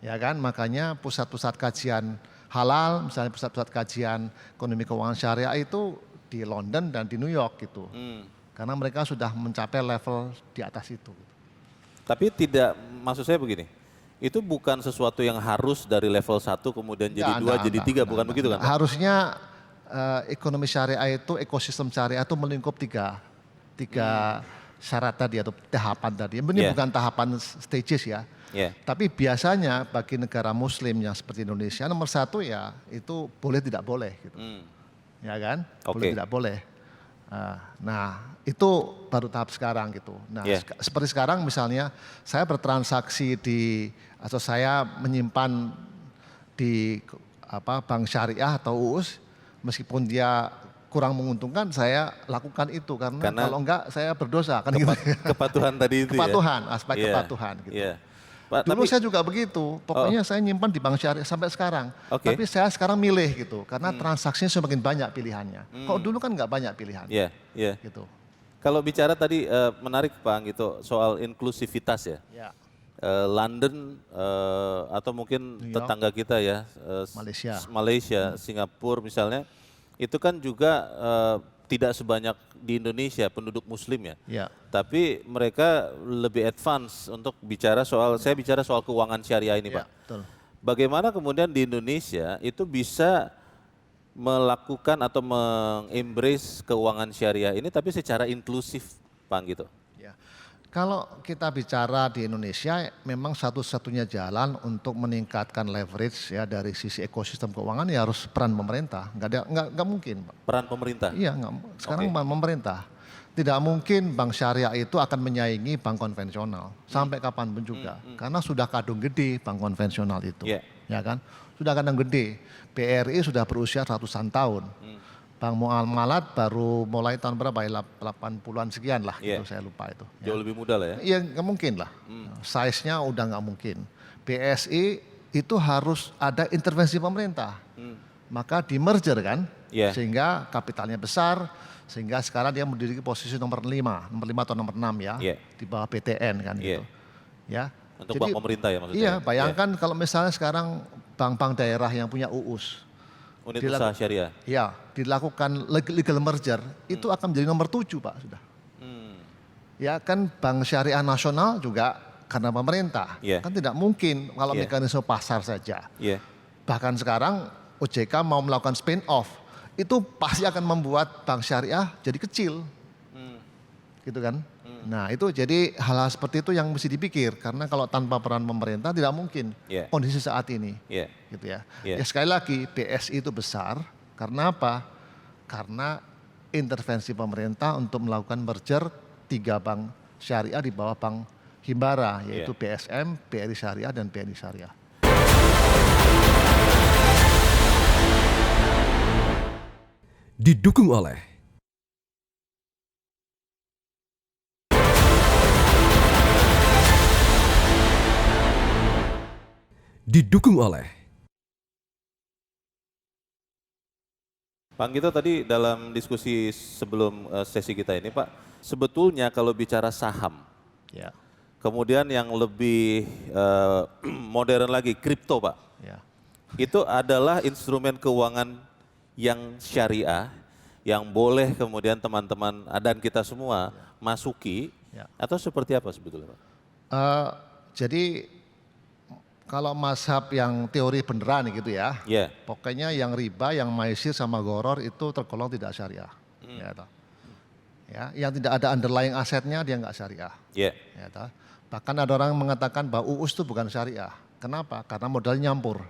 Ya kan, makanya pusat-pusat kajian halal, misalnya pusat-pusat kajian ekonomi keuangan syariah itu di London dan di New York gitu. Karena mereka sudah mencapai level di atas itu. Tapi tidak, maksud saya begini, itu bukan sesuatu yang harus dari level 1 kemudian jadi 2, jadi 3, bukan begitu kan Pak? Harusnya ekonomi syariah itu, ekosistem syariah itu melingkup tiga syarat tadi atau tahapan tadi. Ini bukan tahapan stages ya. Tapi biasanya bagi negara muslim yang seperti Indonesia nomor 1 ya itu boleh tidak boleh gitu. Ya kan? Boleh tidak boleh. Nah itu baru tahap sekarang gitu. Nah seperti sekarang misalnya saya bertransaksi atau saya menyimpan di bank syariah atau UUS meskipun dia kurang menguntungkan saya lakukan itu karena kalau enggak saya berdosa kan gitu. Kepatuhan tadi itu kepatuhan, aspek kepatuhan gitu. Pak, dulu saya juga begitu, pokoknya saya nyimpan di bank syariah sampai sekarang. Tapi saya sekarang milih gitu, karena transaksinya semakin banyak pilihannya. Kalau dulu kan nggak banyak pilihan. Gitu. Kalau bicara tadi menarik Pak gitu soal inklusivitas ya. London atau mungkin tetangga kita ya, Malaysia, Singapura misalnya, itu kan juga tidak sebanyak di Indonesia penduduk muslim ya. Tapi mereka lebih advance untuk bicara soal, saya bicara soal keuangan syariah ini Pak. Betul. Bagaimana kemudian di Indonesia itu bisa melakukan atau mengembrace keuangan syariah ini tapi secara inklusif Pak gitu? Kalau kita bicara di Indonesia, memang satu-satunya jalan untuk meningkatkan leverage ya dari sisi ekosistem keuangan ya harus peran pemerintah. Nggak mungkin, Pak. Peran pemerintah? Iya, sekarang pemerintah. Tidak mungkin bank syariah itu akan menyaingi bank konvensional sampai kapanpun juga, karena sudah kadung gede bank konvensional itu, ya kan? Sudah kadung gede. BRI sudah berusia ratusan tahun. Bank Muamalat baru mulai tahun berapa ya, 80-an sekian lah gitu, saya lupa itu. Jauh lebih muda lah ya? Iya nggak mungkin lah, size-nya udah nggak mungkin. BSI itu harus ada intervensi pemerintah, maka di merger kan, sehingga kapitalnya besar, sehingga sekarang dia menduduki posisi nomor 5 atau nomor 6 ya, di bawah BTN kan gitu. Ya. Untuk bank pemerintah ya maksudnya? Iya, bayangkan kalau misalnya sekarang bank-bank daerah yang punya UUS, unit usaha syariah. Ya, dilakukan legal merger itu akan menjadi nomor 7 Pak sudah. Ya kan bank syariah nasional juga karena pemerintah. Kan tidak mungkin kalau mekanisme pasar saja. Bahkan sekarang OJK mau melakukan spin off, itu pasti akan membuat bank syariah jadi kecil. Gitu kan. Nah itu jadi hal-hal seperti itu yang mesti dipikir, karena kalau tanpa peran pemerintah tidak mungkin kondisi saat ini. Gitu ya. Ya sekali lagi BSI itu besar karena apa? Karena intervensi pemerintah untuk melakukan merger 3 bank syariah di bawah bank Himbara, yaitu BSM, BRI Syariah dan BNI Syariah. Didukung oleh Pak Anggito tadi dalam diskusi sebelum sesi kita ini Pak, sebetulnya kalau bicara saham, kemudian yang lebih modern lagi kripto Pak, itu adalah instrumen keuangan yang syariah yang boleh kemudian teman-teman dan kita semua masuki atau seperti apa sebetulnya Pak? Jadi kalau mazhab yang teori beneran gitu ya, pokoknya yang riba, yang maisir sama goror itu tergolong tidak syariah. Yang tidak ada underlying asetnya dia nggak syariah. Bahkan ada orang mengatakan bahwa UUS itu bukan syariah. Kenapa? Karena modalnya nyampur.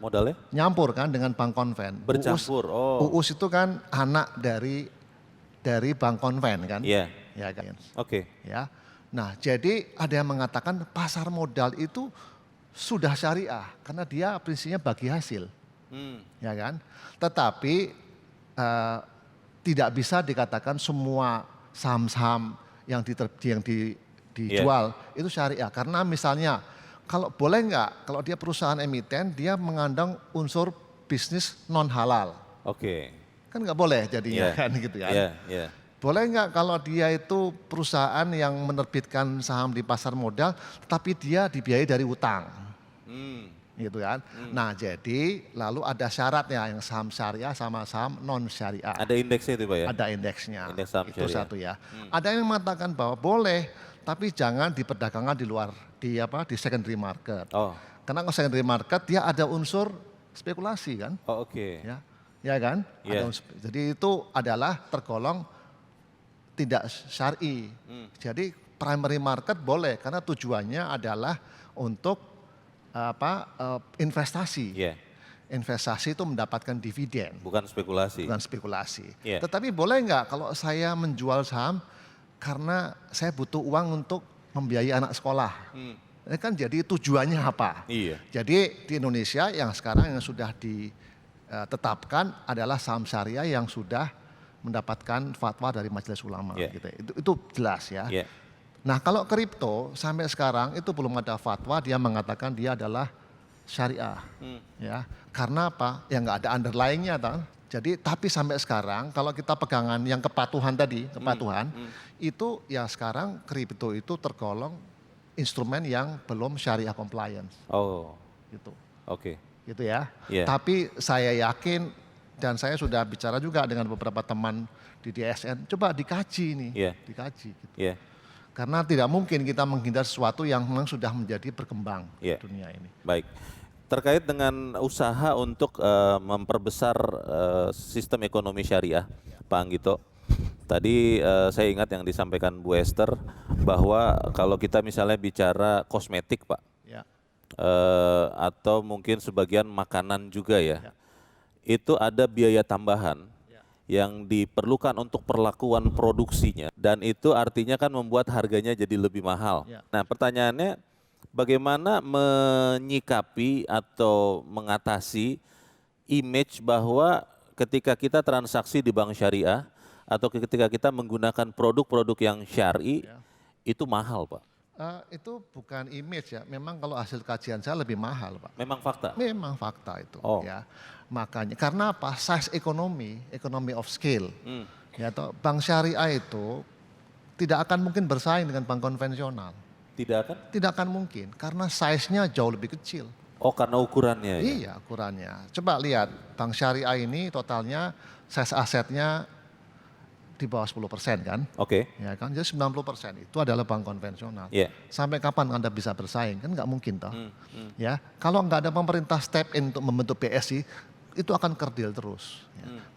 Modalnya? Nyampur kan dengan bank konven. Bercampur. UUS itu kan anak dari bank konven kan. Ya kan. Oke. Ya. Nah, jadi ada yang mengatakan pasar modal itu sudah syariah karena dia prinsipnya bagi hasil. Ya kan? Tetapi tidak bisa dikatakan semua saham-saham yang dijual itu syariah. Karena misalnya kalau boleh nggak, kalau dia perusahaan emiten, dia mengandung unsur bisnis non halal. Kan nggak boleh jadinya kan gitu kan. Boleh nggak kalau dia itu perusahaan yang menerbitkan saham di pasar modal, tetapi dia dibiayai dari utang. Gitu kan. Nah jadi lalu ada syaratnya yang saham syariah sama saham non syariah. Ada indeksnya itu Pak ya? Ada indeksnya. Indeks saham itu syariah. satu ya. Ada yang mengatakan bahwa boleh, tapi jangan diperdagangkan di luar di secondary market. Karena kalau secondary market dia ada unsur spekulasi kan. Ya kan. Jadi itu adalah tergolong tidak syar'i. Jadi primary market boleh karena tujuannya adalah untuk investasi. Investasi itu mendapatkan dividen. Bukan spekulasi. Bukan spekulasi. Tetapi boleh nggak kalau saya menjual saham karena saya butuh uang untuk membiayai anak sekolah. Ini kan jadi tujuannya apa? Jadi di Indonesia yang sekarang yang sudah ditetapkan adalah saham syariah yang sudah mendapatkan fatwa dari Majelis Ulama. Gitu. Itu jelas ya. Nah kalau kripto sampai sekarang itu belum ada fatwa dia mengatakan dia adalah syariah. Ya. Karena apa? Ya nggak ada underlyingnya kan. Jadi tapi sampai sekarang kalau kita pegangan yang kepatuhan tadi, itu ya sekarang kripto itu tergolong instrumen yang belum syariah compliance. Gitu. Gitu ya. Tapi saya yakin dan saya sudah bicara juga dengan beberapa teman di DSN, coba dikaji nih, dikaji gitu. Karena tidak mungkin kita menghindar sesuatu yang memang sudah menjadi berkembang di dunia ini. Baik. Terkait dengan usaha untuk memperbesar sistem ekonomi syariah, Pak Anggito. Tadi saya ingat yang disampaikan Bu Esther bahwa kalau kita misalnya bicara kosmetik Pak, atau mungkin sebagian makanan juga ya, itu ada biaya tambahan yang diperlukan untuk perlakuan produksinya dan itu artinya kan membuat harganya jadi lebih mahal. Nah pertanyaannya bagaimana menyikapi atau mengatasi image bahwa ketika kita transaksi di bank syariah atau ketika kita menggunakan produk-produk yang syar'i itu mahal Pak? Itu bukan image ya, memang kalau hasil kajian saya lebih mahal Pak. Memang fakta? Memang fakta itu ya. Makanya, karena apa? Size ekonomi of scale. Ya, bank syariah itu tidak akan mungkin bersaing dengan bank konvensional. Tidak akan? Tidak akan mungkin, karena size-nya jauh lebih kecil. Karena ukurannya? Iya, ukurannya. Coba lihat, bank syariah ini totalnya size asetnya di bawah 10% kan? Ya kan, jadi 90% itu adalah bank konvensional. Sampai kapan Anda bisa bersaing? Kan nggak mungkin toh. Ya, kalau nggak ada pemerintah step in untuk membentuk BSI, itu akan kerdil terus.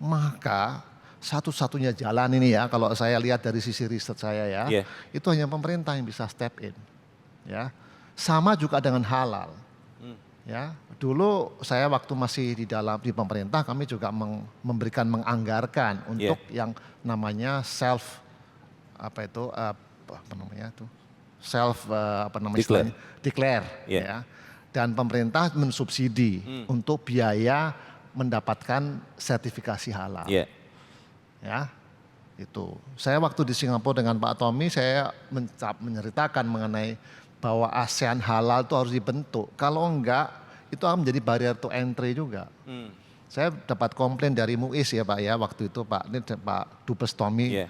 Maka satu-satunya jalan ini ya, kalau saya lihat dari sisi riset saya ya, itu hanya pemerintah yang bisa step in. Ya, sama juga dengan halal. Ya, dulu saya waktu masih di pemerintah kami juga menganggarkan untuk yang namanya declare. Ya. Dan pemerintah mensubsidi untuk biaya mendapatkan sertifikasi halal. Ya, itu. Saya waktu di Singapura dengan Pak Tommy, saya menceritakan mengenai bahwa ASEAN halal itu harus dibentuk. Kalau enggak, itu akan menjadi barrier to entry juga. Saya dapat komplain dari MUIS ya Pak ya, waktu itu Pak Dubes Tommy,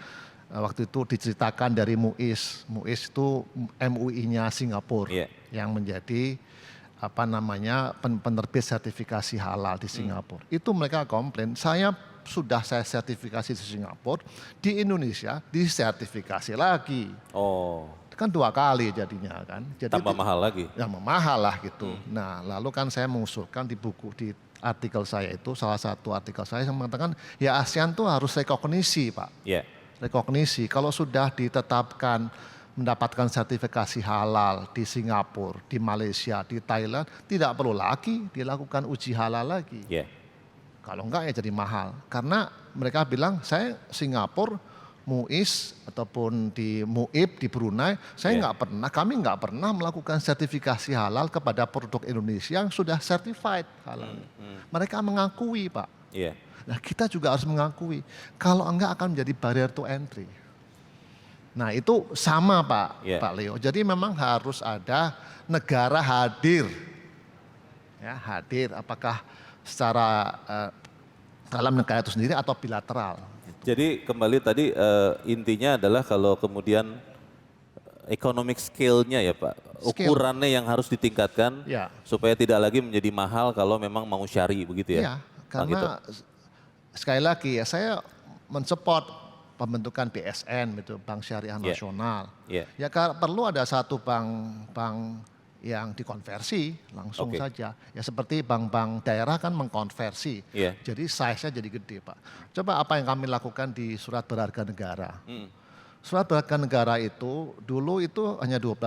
waktu itu diceritakan dari MUIS. MUIS itu MUI-nya Singapura yang menjadi penerbit sertifikasi halal di Singapura. Itu mereka komplain, saya sertifikasi di Singapura, di Indonesia disertifikasi lagi. Oh. Kan 2 kali jadinya kan. Jadi Tambah mahal lagi. Ya mahal lah gitu. Nah lalu kan saya mengusulkan di artikel saya itu, salah satu artikel saya yang mengatakan ya ASEAN tuh harus rekognisi Pak. Yeah. Rekognisi kalau sudah ditetapkan mendapatkan sertifikasi halal di Singapura, di Malaysia, di Thailand, tidak perlu lagi dilakukan uji halal lagi. Yeah. Kalau enggak ya jadi mahal. Karena mereka bilang saya Singapura, MUIS ataupun di MUIB di Brunei, kami nggak pernah melakukan sertifikasi halal kepada produk Indonesia yang sudah certified halal. Mereka mengakui Pak. Yeah. Nah kita juga harus mengakui, kalau enggak akan menjadi barrier to entry. Nah itu sama Pak, Pak Leo. Jadi memang harus ada negara hadir, ya hadir. Apakah secara dalam negara itu sendiri atau bilateral. Jadi kembali tadi intinya adalah kalau kemudian economic scale-nya ya Pak, ukurannya yang harus ditingkatkan supaya tidak lagi menjadi mahal kalau memang mau syari begitu ya? Iya, karena sekali lagi ya saya mensupport pembentukan BSN, gitu, Bank Syariah Nasional. Ya perlu ada satu bank yang dikonversi langsung saja. Ya seperti bank-bank daerah kan mengkonversi. Jadi size-nya jadi gede Pak. Coba apa yang kami lakukan di surat berharga negara. Surat berharga negara itu dulu itu hanya 12%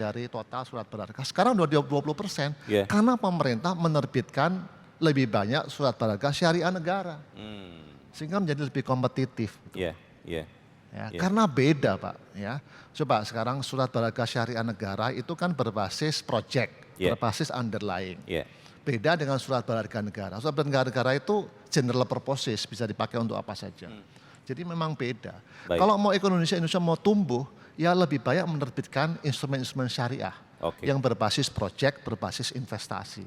dari total surat berharga. Sekarang udah 20%. Karena pemerintah menerbitkan lebih banyak surat berharga syariah negara. Sehingga menjadi lebih kompetitif. Karena beda Pak. Ya. Coba sekarang surat berharga syariah negara itu kan berbasis project, berbasis underlying. Beda dengan surat berharga negara. Surat berharga negara itu general purposes, bisa dipakai untuk apa saja. Jadi memang beda. Kalau mau Indonesia mau tumbuh, ya lebih banyak menerbitkan instrumen-instrumen syariah yang berbasis project, berbasis investasi.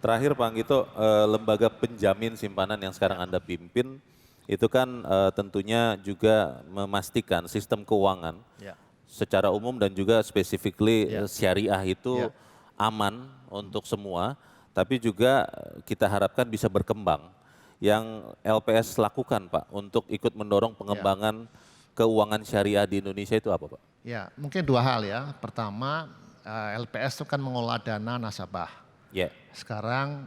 Terakhir Pak Anggito, lembaga penjamin simpanan yang sekarang Anda pimpin, itu kan tentunya juga memastikan sistem keuangan secara umum dan juga specifically syariah itu aman untuk semua, tapi juga kita harapkan bisa berkembang. Yang LPS lakukan Pak untuk ikut mendorong pengembangan keuangan syariah di Indonesia itu apa Pak? Ya mungkin 2 hal ya. Pertama LPS itu kan mengelola dana nasabah. Sekarang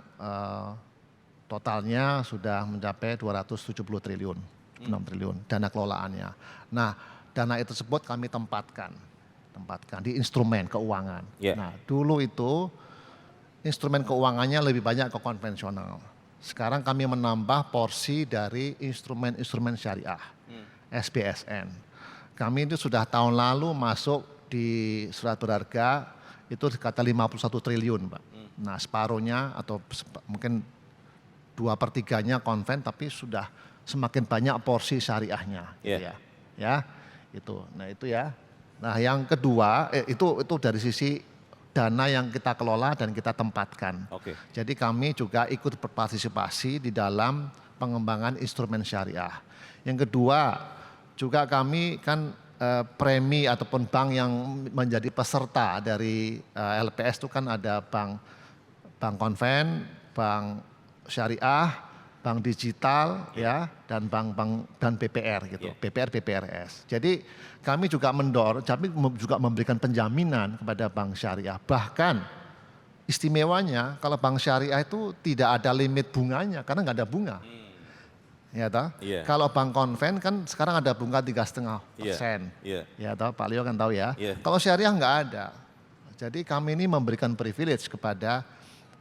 totalnya sudah mencapai 270 triliun, 6 triliun dana kelolaannya. Nah, dana itu tersebut kami tempatkan di instrumen keuangan. Nah, dulu itu instrumen keuangannya lebih banyak ke konvensional. Sekarang kami menambah porsi dari instrumen-instrumen syariah, SBSN. Kami itu sudah tahun lalu masuk di surat berharga itu kata 51 triliun, Pak. Nah, separuhnya atau mungkin 2/3-nya konven, tapi sudah semakin banyak porsi syariahnya, gitu ya. Itu. Nah itu ya. Nah yang kedua itu dari sisi dana yang kita kelola dan kita tempatkan. Jadi kami juga ikut berpartisipasi di dalam pengembangan instrumen syariah. Yang kedua juga kami kan premi ataupun bank yang menjadi peserta dari LPS itu kan ada bank konven, bank syariah, bank digital ya dan dan BPR gitu, BPR BPRS. Jadi kami juga kami juga memberikan penjaminan kepada bank syariah. Bahkan istimewanya kalau bank syariah itu tidak ada limit bunganya karena nggak ada bunga. Ya toh? Kalau bank konven kan sekarang ada bunga 3,5%. Ya toh, Pak Leo kan tahu ya. Kalau syariah nggak ada. Jadi kami ini memberikan privilege kepada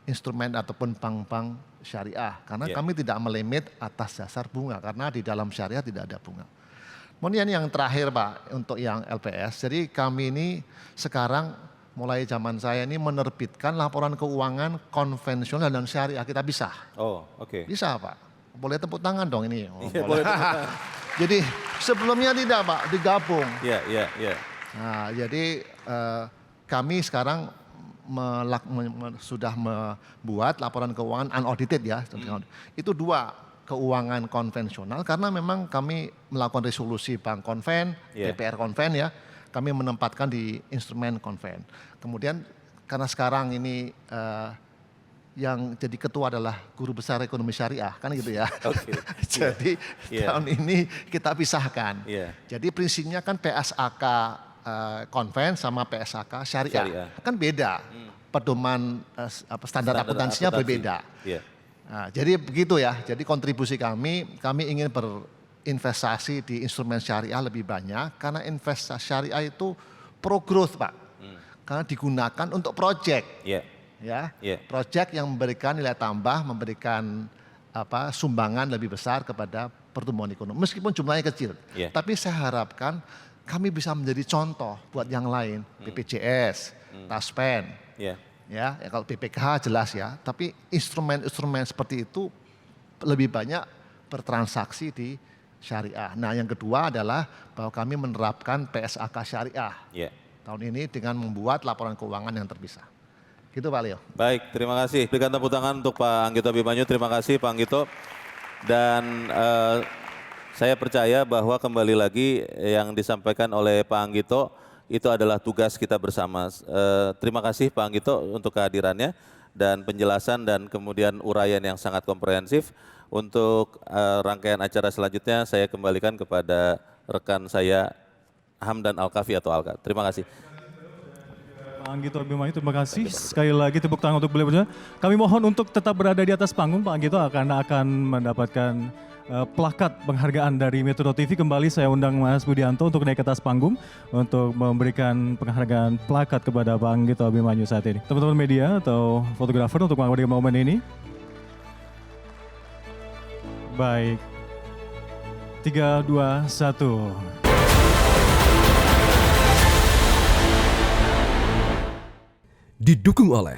instrumen ataupun bank-bank syariah karena kami tidak melimit atas dasar bunga karena di dalam syariah tidak ada bunga. Kemudian yang terakhir Pak untuk yang LPS, jadi kami ini sekarang mulai zaman saya ini menerbitkan laporan keuangan konvensional dan syariah kita bisa. Bisa Pak, boleh tepuk tangan dong ini. Boleh. Jadi sebelumnya tidak Pak, digabung. Nah, jadi kami sekarang sudah membuat laporan keuangan unaudited ya. Itu 2 keuangan konvensional karena memang kami melakukan resolusi bank konven, DPR konven ya. Kami menempatkan di instrumen konven. Kemudian karena sekarang ini yang jadi ketua adalah guru besar ekonomi syariah, kan gitu ya. Oke. Jadi tahun ini kita pisahkan. Iya. Jadi prinsipnya kan PSAK konven sama PSAK syariah. Kan beda. Pedoman standar akuntansinya berbeda. Iya. Nah, jadi begitu ya. Jadi kontribusi kami ingin berinvestasi di instrumen syariah lebih banyak karena investasi syariah itu pro growth, Pak. Karena digunakan untuk project. Project yang memberikan nilai tambah, memberikan sumbangan lebih besar kepada pertumbuhan ekonomi. Meskipun jumlahnya kecil, tapi saya harapkan kami bisa menjadi contoh buat yang lain, BPJS, Taspen, ya kalau BPKH jelas ya. Tapi instrumen-instrumen seperti itu lebih banyak bertransaksi di syariah. Nah, yang kedua adalah bahwa kami menerapkan PSAK syariah tahun ini dengan membuat laporan keuangan yang terpisah. Gitu Pak Leo. Baik, terima kasih. Berikan tepuk tangan untuk Pak Anggito Abimanyu. Terima kasih Pak Anggito. Dan saya percaya bahwa kembali lagi yang disampaikan oleh Pak Anggito itu adalah tugas kita bersama. Terima kasih Pak Anggito untuk kehadirannya dan penjelasan dan kemudian uraian yang sangat komprehensif. Untuk rangkaian acara selanjutnya saya kembalikan kepada rekan saya Hamdan Al-Kafi atau Alka. Terima kasih. Pak Anggito Abimanyu, terima kasih. Sekali lagi tepuk tangan untuk beliau berdua. Kami mohon untuk tetap berada di atas panggung. Pak Anggito akan mendapatkan plakat penghargaan dari Metro TV. Kembali saya undang Mas Budianto untuk naik ke atas panggung untuk memberikan penghargaan plakat kepada Pak Anggito Abimanyu saat ini. Teman-teman media atau fotografer untuk mengabadikan momen ini. Baik. 3, 2, 1. Didukung oleh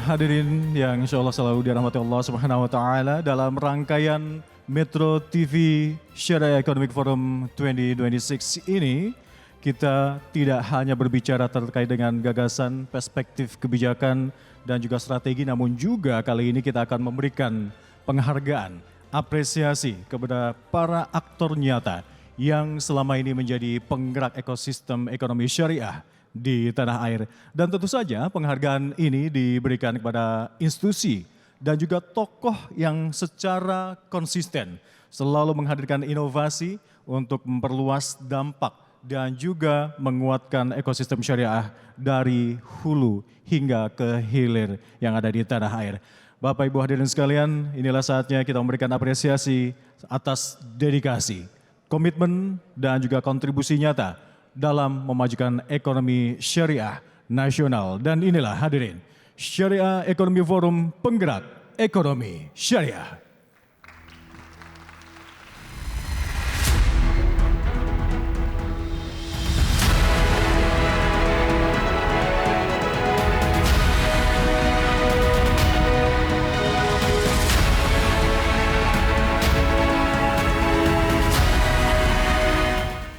Hadirin yang insya Allah selalu dirahmati Allah Subhanahu wa Ta'ala, dalam rangkaian Metro TV Syariah Economic Forum 2026 ini, kita tidak hanya berbicara terkait dengan gagasan, perspektif kebijakan, dan juga strategi, namun juga kali ini kita akan memberikan penghargaan, apresiasi kepada para aktor nyata yang selama ini menjadi penggerak ekosistem ekonomi syariah di tanah air. Dan tentu saja penghargaan ini diberikan kepada institusi dan juga tokoh yang secara konsisten selalu menghadirkan inovasi untuk memperluas dampak dan juga menguatkan ekosistem syariah dari hulu hingga ke hilir yang ada di tanah air. Bapak Ibu hadirin sekalian, inilah saatnya kita memberikan apresiasi atas dedikasi, komitmen dan juga kontribusi nyata dalam memajukan ekonomi syariah nasional. Dan inilah hadirin, Syariah Economy Forum Penggerak Ekonomi Syariah.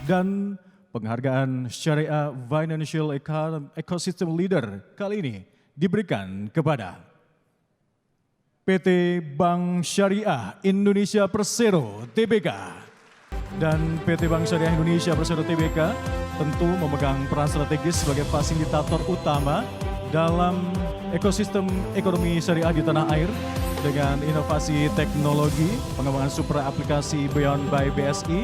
Dan penghargaan Syariah Financial Ecosystem Leader kali ini diberikan kepada PT Bank Syariah Indonesia Persero Tbk. Dan PT Bank Syariah Indonesia Persero Tbk tentu memegang peran strategis sebagai fasilitator utama dalam ekosistem ekonomi syariah di tanah air dengan inovasi teknologi, pengembangan super aplikasi Beyond by BSI,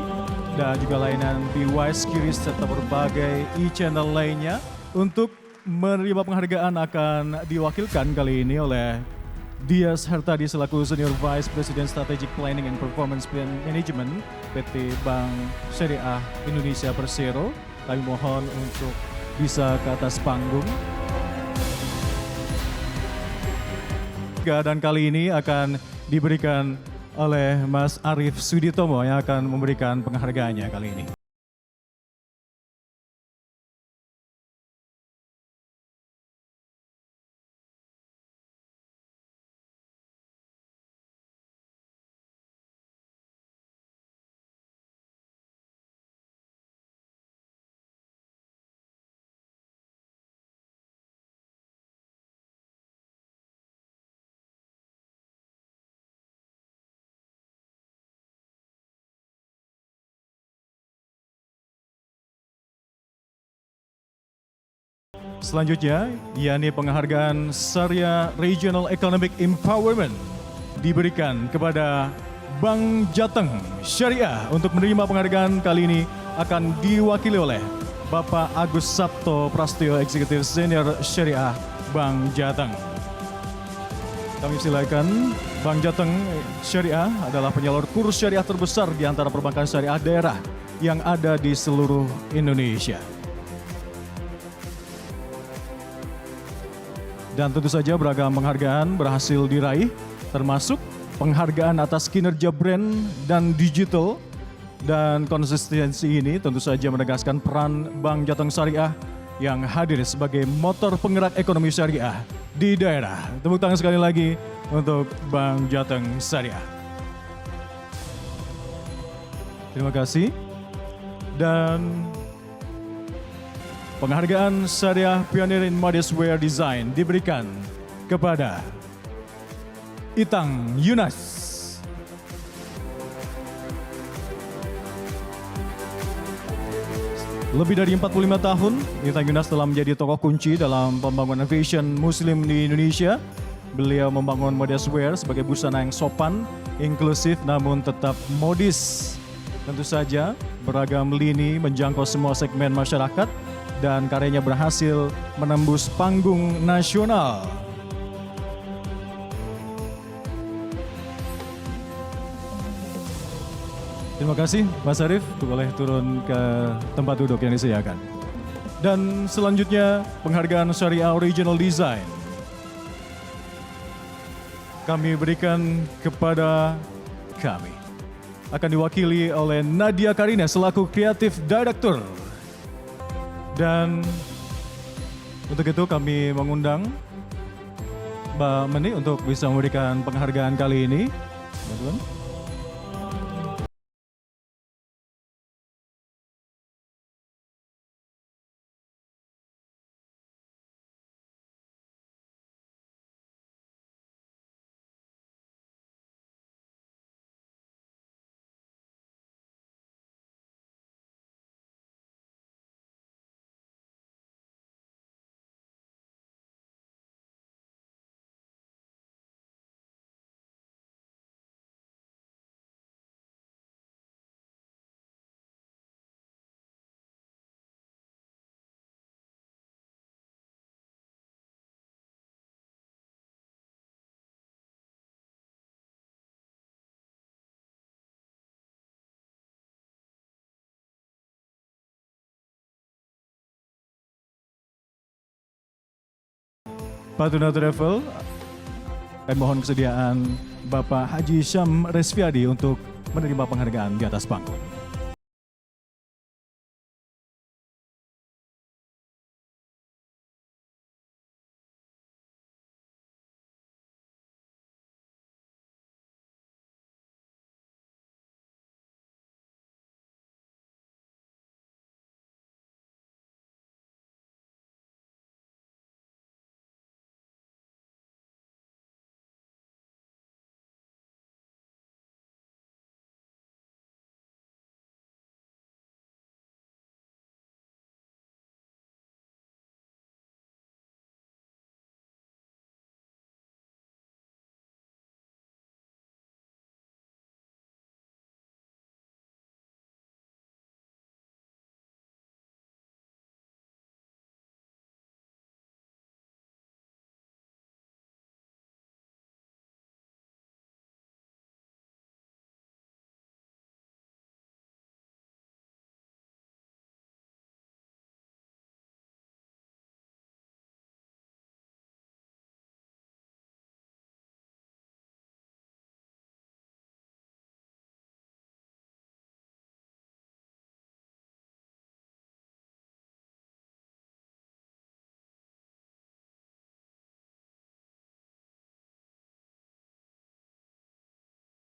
dan juga layanan BWise Kiris serta berbagai e-channel lainnya. Untuk menerima penghargaan akan diwakilkan kali ini oleh Dias Hartadi selaku Senior Vice President Strategic Planning and Performance Plan Management PT Bank Syariah Indonesia Persero. Kami mohon untuk bisa ke atas panggung. Dan kali ini akan diberikan oleh Mas Arief Suditomo yang akan memberikan penghargaannya kali ini. Selanjutnya, yakni penghargaan Syariah Regional Economic Empowerment diberikan kepada Bank Jateng Syariah. Untuk menerima penghargaan kali ini akan diwakili oleh Bapak Agus Sabto Prastyo, Eksekutif Senior Syariah Bank Jateng. Kami silakan. Bank Jateng Syariah adalah penyalur kurs syariah terbesar di antara perbankan syariah daerah yang ada di seluruh Indonesia. Dan tentu saja beragam penghargaan berhasil diraih, termasuk penghargaan atas kinerja brand dan digital. Dan konsistensi ini tentu saja menegaskan peran Bank Jateng Syariah yang hadir sebagai motor penggerak ekonomi syariah di daerah. Tepuk tangan sekali lagi untuk Bank Jateng Syariah. Terima kasih. Dan penghargaan Syariah Pioneer in Modest Wear Design diberikan kepada Itang Yunas. Lebih dari 45 tahun, Itang Yunas telah menjadi tokoh kunci dalam pembangunan fashion muslim di Indonesia. Beliau membangun modest wear sebagai busana yang sopan, inklusif namun tetap modis. Tentu saja beragam lini menjangkau semua segmen masyarakat dan karyanya berhasil menembus panggung nasional. Terima kasih Mas Arief, boleh turun ke tempat duduk yang disediakan. Dan selanjutnya penghargaan Syariah Original Design kami berikan kepada kami. Akan diwakili oleh Nadia Karina selaku Creative Director. Dan untuk itu kami mengundang Mbak Meni untuk bisa memberikan penghargaan kali ini. Teman-teman. Patuna Travel, kami mohon kesediaan Bapak Haji Syam Resviadi untuk menerima penghargaan di atas panggung.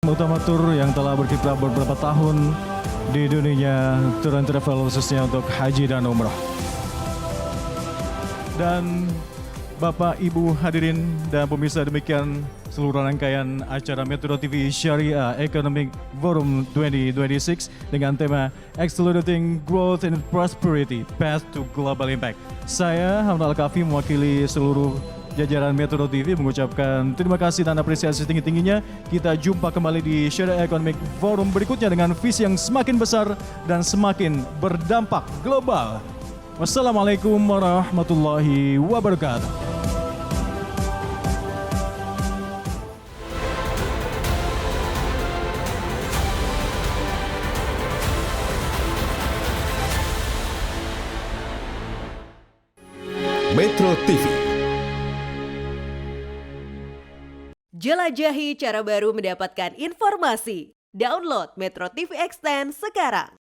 Utama Tour yang telah berkiprah beberapa tahun di dunia tour and travel khususnya untuk haji dan umroh. Dan Bapak Ibu hadirin dan pemirsa, demikian seluruh rangkaian acara Metro TV Syariah Economic Forum 2026 dengan tema Accelerating Growth and Prosperity Path to Global Impact. Saya Hamdan Al-Kafi mewakili seluruh jajaran Metro TV mengucapkan terima kasih dan apresiasi tinggi-tingginya. Kita jumpa kembali di Syariah Economic Forum berikutnya dengan visi yang semakin besar dan semakin berdampak global. Wassalamualaikum warahmatullahi wabarakatuh. Metro TV. Jelajahi cara baru mendapatkan informasi. Download Metro TV Extend sekarang.